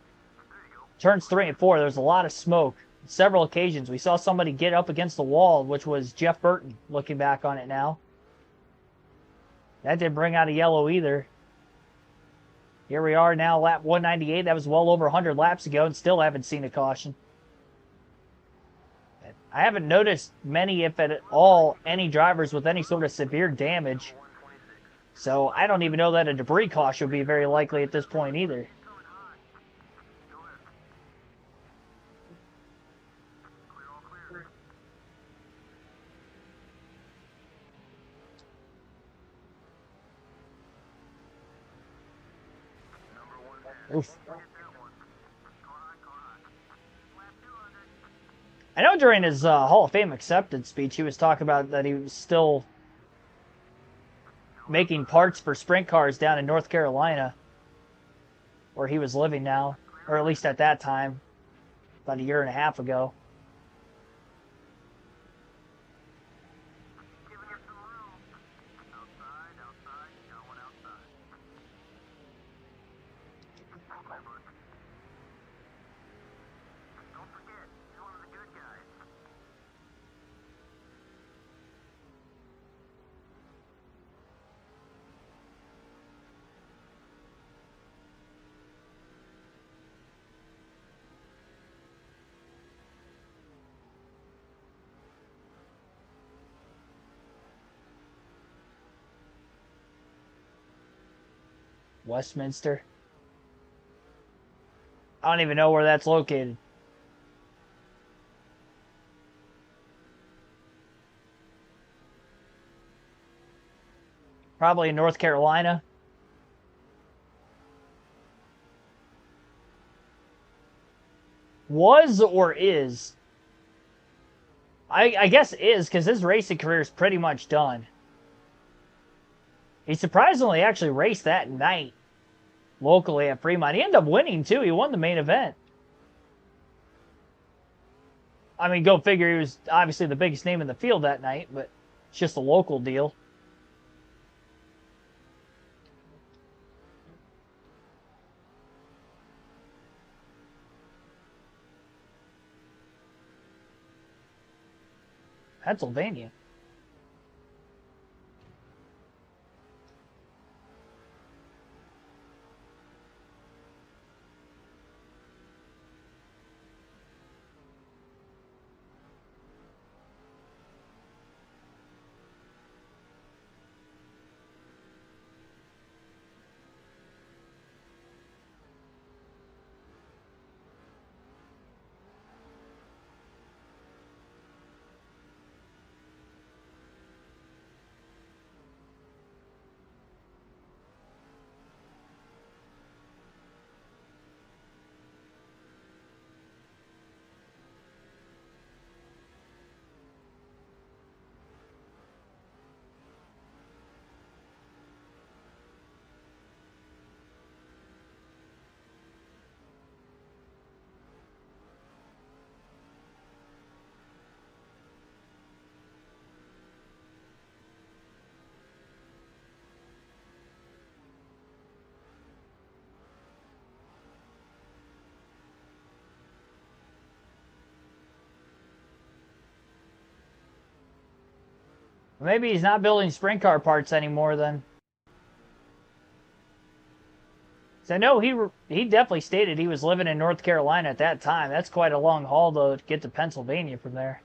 Turns 3 and 4, there's a lot of smoke. Several occasions we saw somebody get up against the wall, which was Jeff Burton, looking back on it now. That didn't bring out a yellow either. Here we are now, lap 198. That was well over 100 laps ago, and still haven't seen a caution. I haven't noticed many, if at all, any drivers with any sort of severe damage. So I don't even know that a debris caution would be very likely at this point either. Oof. I know during his Hall of Fame acceptance speech, he was talking about that he was still making parts for sprint cars down in North Carolina, where he was living now, or at least at that time, about a year and a half ago. Westminster. I don't even know where that's located. Probably in North Carolina. Was or is? I guess is, because his racing career is pretty much done. He surprisingly actually raced that night locally at Fremont. He ended up winning, too. He won the main event. I mean, go figure, he was obviously the biggest name in the field that night, but it's just a local deal. Pennsylvania. Maybe he's not building sprint car parts anymore then. So I know he definitely stated he was living in North Carolina at that time. That's quite a long haul, though, to get to Pennsylvania from there.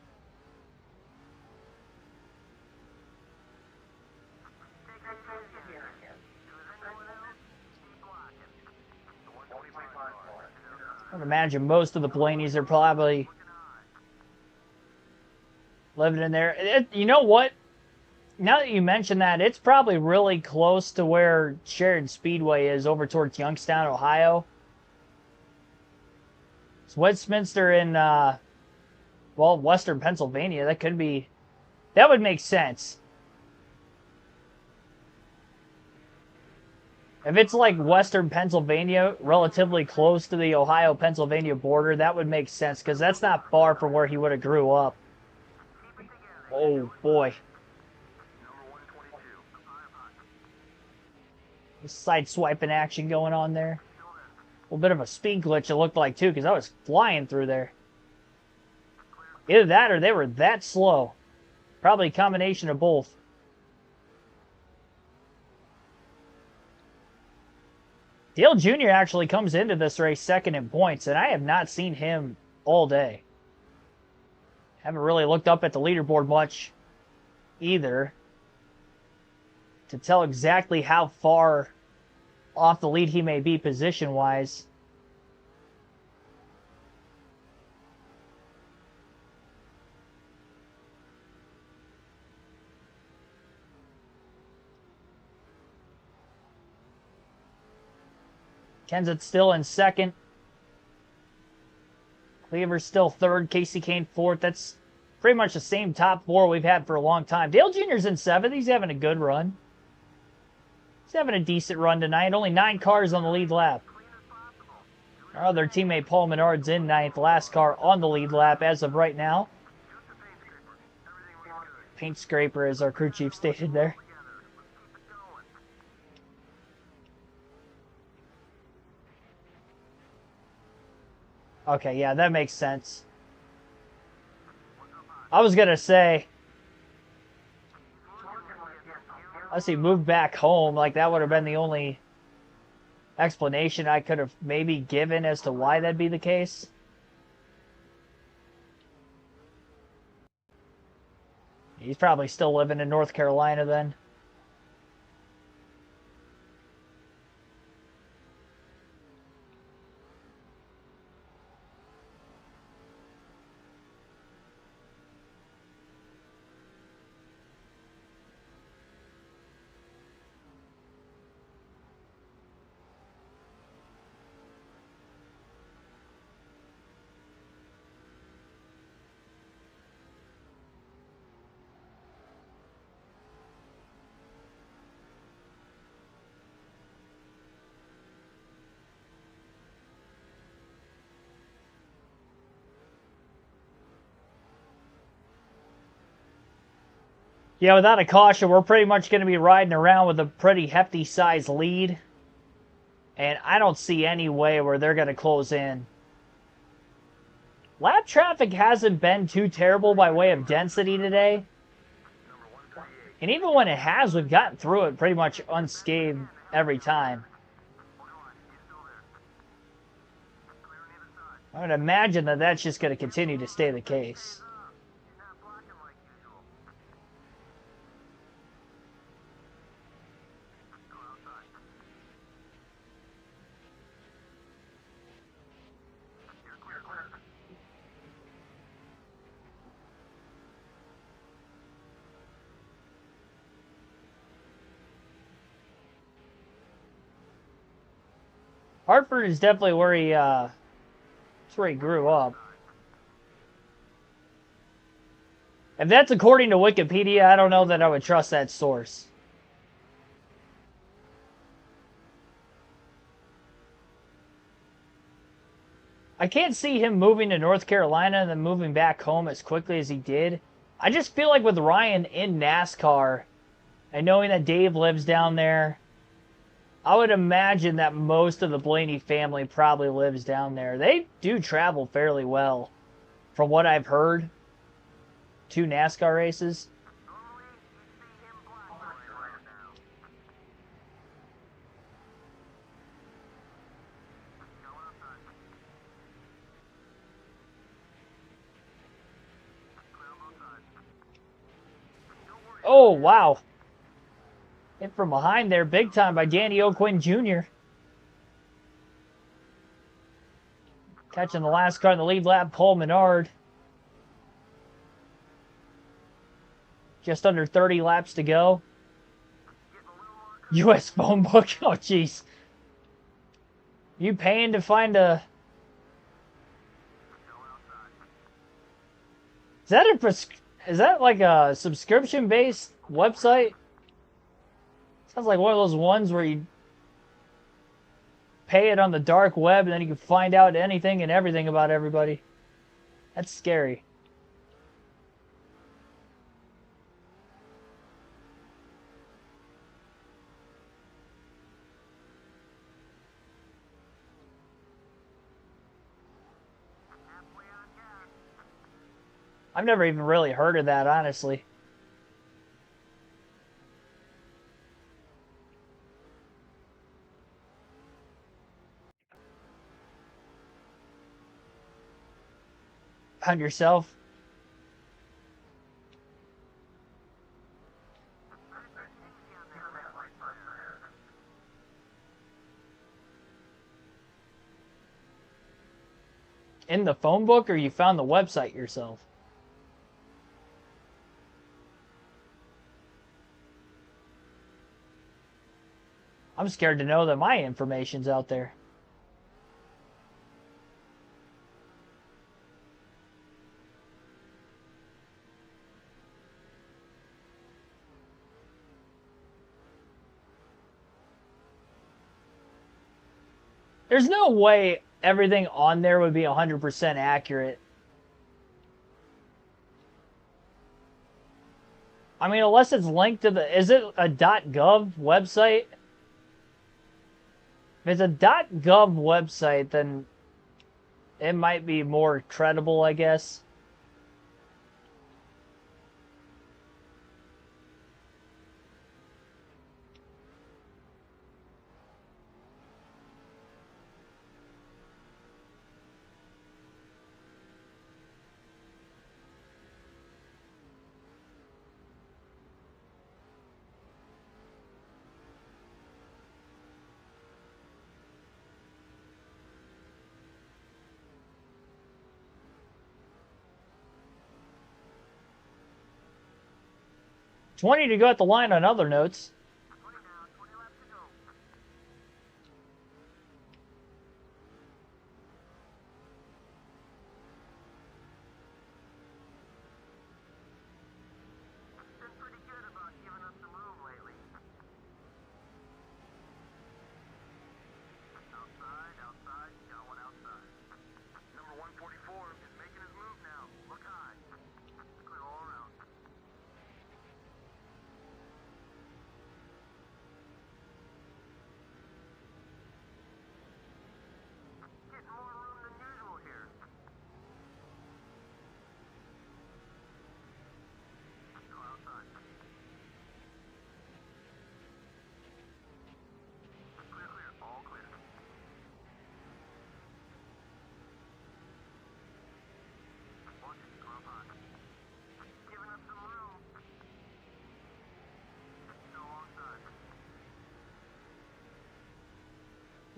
I would imagine most of the Blaney's are probably living in there. You know what? Now that you mention that, it's probably really close to where Sheridan Speedway is over towards Youngstown, Ohio. It's Westminster in, well, western Pennsylvania. That would make sense. If it's like western Pennsylvania, relatively close to the Ohio-Pennsylvania border, that would make sense because that's not far from where he would have grew up. Oh, boy. Side swiping action going on there. A little bit of a speed glitch it looked like too, because I was flying through there. Either that or they were that slow. Probably a combination of both. Dale Jr. actually comes into this race second in points, and I have not seen him all day. Haven't really looked up at the leaderboard much either to tell exactly how far off the lead he may be position-wise. Kenseth's still in second. Cleaver's still third. Casey Kane fourth. That's pretty much the same top four we've had for a long time. Dale Jr.'s in seventh. He's having a good run. He's having a decent run tonight. Only 9 cars on the lead lap. Our other teammate Paul Menard's in ninth. Last car on the lead lap as of right now. Paint scraper, as our crew chief stated there. Okay, yeah, that makes sense. I was going to say, unless he moved back home, like that would have been the only explanation I could have maybe given as to why that'd be the case. He's probably still living in North Carolina then. Yeah, without a caution, we're pretty much going to be riding around with a pretty hefty size lead. And I don't see any way where they're going to close in. Lap traffic hasn't been too terrible by way of density today. And even when it has, we've gotten through it pretty much unscathed every time. I would imagine that that's just going to continue to stay the case. Hartford is definitely where he, that's where he grew up. If that's according to Wikipedia, I don't know that I would trust that source. I can't see him moving to North Carolina and then moving back home as quickly as he did. I just feel like with Ryan in NASCAR and knowing that Dave lives down there, I would imagine that most of the Blaney family probably lives down there. They do travel fairly well, from what I've heard, to NASCAR races. Oh, wow. Hit from behind there big time by Danny O'Quinn Jr. Catching the last car in the lead lap, Paul Menard. Just under 30 laps to go. U.S. phone book. Oh, jeez. You paying to find a... Is that like a subscription-based website? Sounds like one of those ones where you pay it on the dark web and then you can find out anything and everything about everybody. That's scary. I've never even really heard of that, honestly. Found yourself? In the phone book, or you found the website yourself? I'm scared to know that my information's out there. There's no way everything on there would be 100% accurate. I mean, unless it's linked to the... Is it a .gov website? If it's a .gov website, then it might be more credible, I guess. $20 to go at the line on other notes.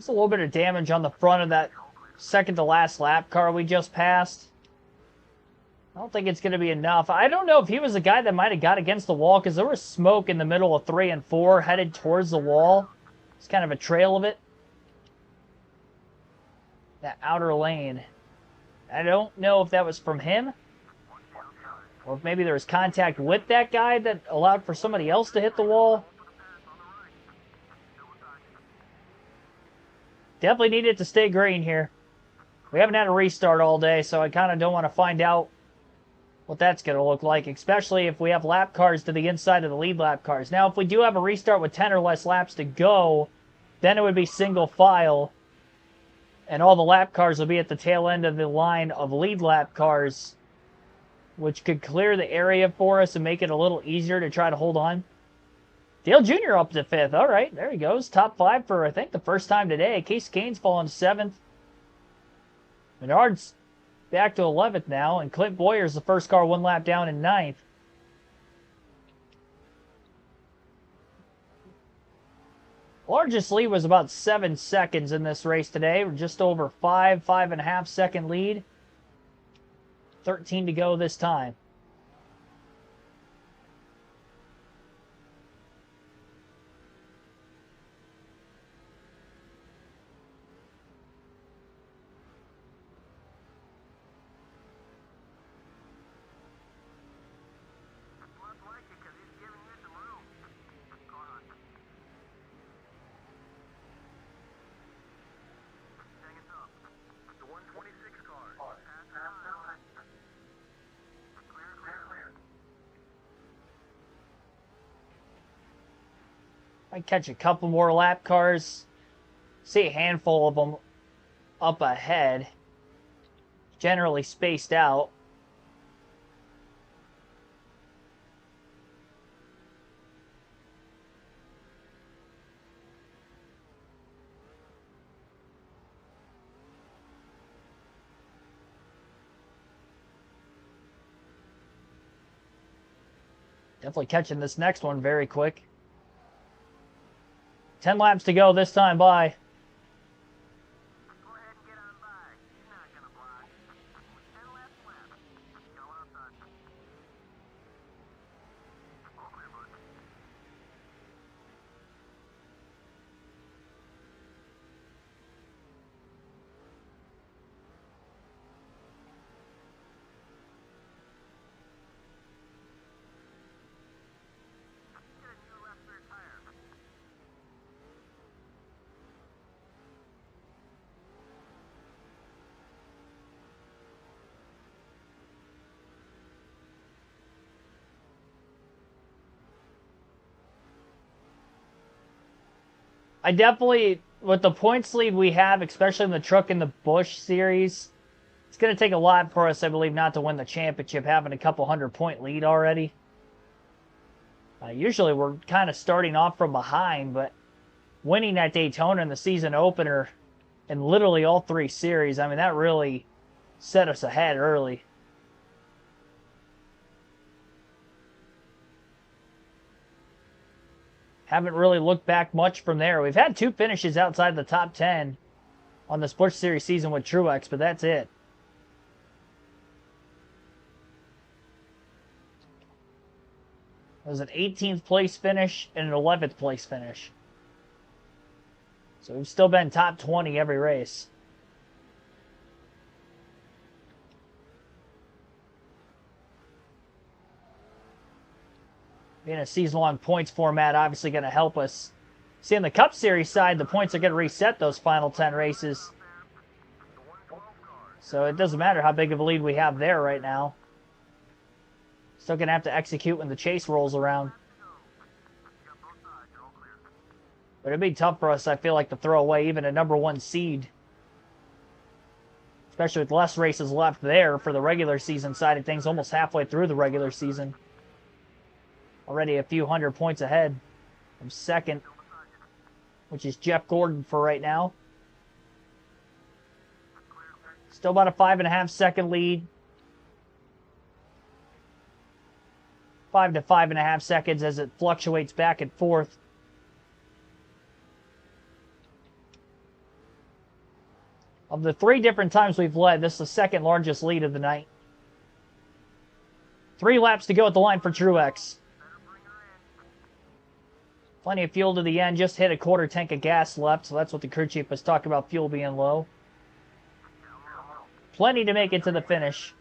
Just a little bit of damage on the front of that second to last lap car we just passed. I don't think it's going to be enough. I don't know if he was the guy that might have got against the wall, because there was smoke in the middle of 3 and 4 headed towards the wall. It's kind of a trail of it. That outer lane. I don't know if that was from him, or if maybe there was contact with that guy that allowed for somebody else to hit the wall. Definitely needed to stay green here. We haven't had a restart all day, so I kind of don't want to find out what that's going to look like, especially if we have lap cars to the inside of the lead lap cars. Now, if we do have a restart with 10 or less laps to go, then it would be single file, and all the lap cars will be at the tail end of the line of lead lap cars, which could clear the area for us and make it a little easier to try to hold on. Dale Jr. up to 5th. All right, there he goes. Top 5 for, I think, the first time today. Case Kane's fallen to 7th. Menard's back to 11th now, and Clint Boyer's the first car 1 lap down in 9th. Largest lead was about 7 seconds in this race today. We're just over 5.5 second lead. 13 to go this time. I catch a couple more lap cars. See a handful of them up ahead. Generally spaced out. Definitely catching this next one very quick. 10 laps to go this time by. I definitely, with the points lead we have, especially in the truck in the Busch series, it's going to take a lot for us, I believe, not to win the championship, having a couple 100-point lead already. Usually we're kind of starting off from behind, but winning at Daytona in the season opener in literally all 3 series, I mean, that really set us ahead early. Haven't really looked back much from there. We've had 2 finishes outside the top 10 on this Busch Series season with Truex, but that's it. It was an 18th place finish and an 11th place finish. So we've still been top 20 every race. Being a season-long points format, obviously going to help us. See, on the Cup Series side, the points are going to reset those final 10 races. So it doesn't matter how big of a lead we have there right now. Still going to have to execute when the chase rolls around. But it'd be tough for us, I feel like, to throw away even a #1 seed. Especially with less races left there for the regular season side of things, almost halfway through the regular season. Already a few 100 points ahead from second, which is Jeff Gordon for right now. Still about a 5.5 second lead. 5 to 5.5 seconds as it fluctuates back and forth. Of the 3 different times we've led, this is the second largest lead of the night. 3 laps to go at the line for Truex. Plenty of fuel to the end. Just hit a quarter tank of gas left, so that's what the crew chief was talking about, fuel being low. Plenty to make it to the finish.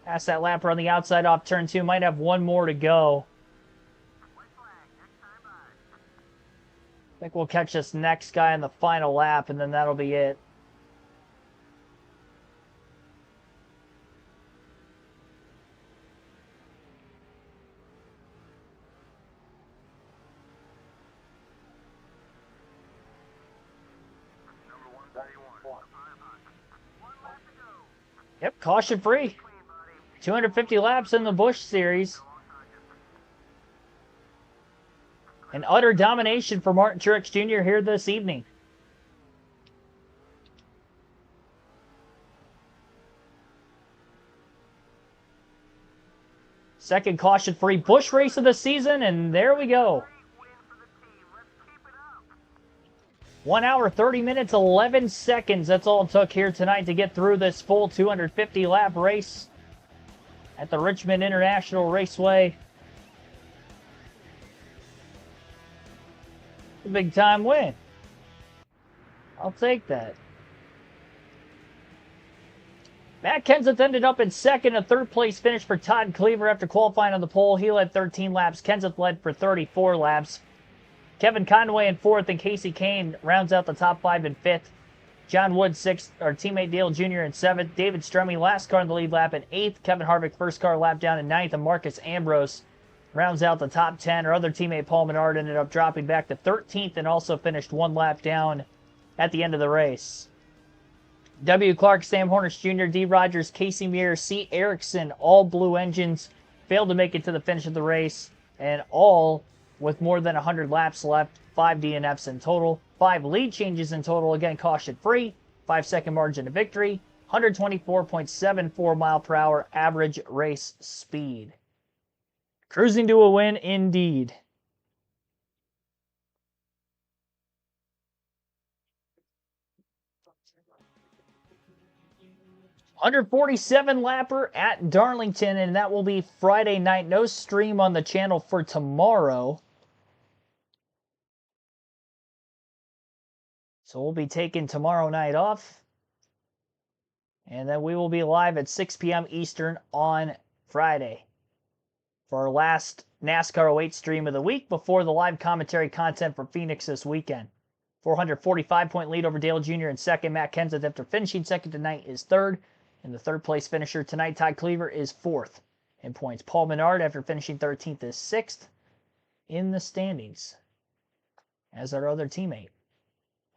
Past that lapper on the outside off turn 2. Might have 1 more to go. I think we'll catch this next guy in the final lap, and then that'll be it. Yep, caution free. 250 laps in the Busch series. An utter domination for Martin Truex Jr. here this evening. Second caution-free Busch race of the season, and there we go. 1 hour, 30 minutes, 11 seconds. That's all it took here tonight to get through this full 250-lap race at the Richmond International Raceway. A big-time win. I'll take that. Matt Kenseth ended up in second, a third-place finish for Todd Cleaver after qualifying on the pole. He led 13 laps. Kenseth led for 34 laps. Kevin Conway in fourth, and Casey Kane rounds out the top 5 in fifth. John Wood sixth, our teammate Dale Jr. in seventh. David Stremme last car in the lead lap in eighth. Kevin Harvick first car lap down in ninth, and Marcus Ambrose rounds out the top 10. Our other teammate Paul Menard ended up dropping back to 13th and also finished 1 lap down at the end of the race. W. Clark, Sam Hornish Jr., D. Rogers, Casey Muir, C. Erickson, all blue engines, failed to make it to the finish of the race, and all with more than 100 laps left. 5 DNFs in total, 5 lead changes in total, again caution free, 5-second margin of victory, 124.74 mile per hour average race speed. Cruising to a win indeed. $147 lapper at Darlington, and that will be Friday night. No stream on the channel for tomorrow. So we'll be taking tomorrow night off. And then we will be live at 6 p.m. Eastern on Friday for our last NASCAR 08 stream of the week before the live commentary content for Phoenix this weekend. 445-point lead over Dale Jr. in second. Matt Kenseth, after finishing second tonight, is third. And the third-place finisher tonight, Todd Cleaver, is fourth in points. Paul Menard, after finishing 13th, is sixth in the standings as our other teammate.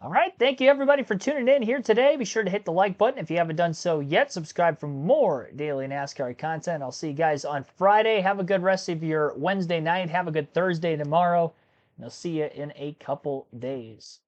All right, thank you, everybody, for tuning in here today. Be sure to hit the like button if you haven't done so yet. Subscribe for more daily NASCAR content. I'll see you guys on Friday. Have a good rest of your Wednesday night. Have a good Thursday tomorrow. And I'll see you in a couple days.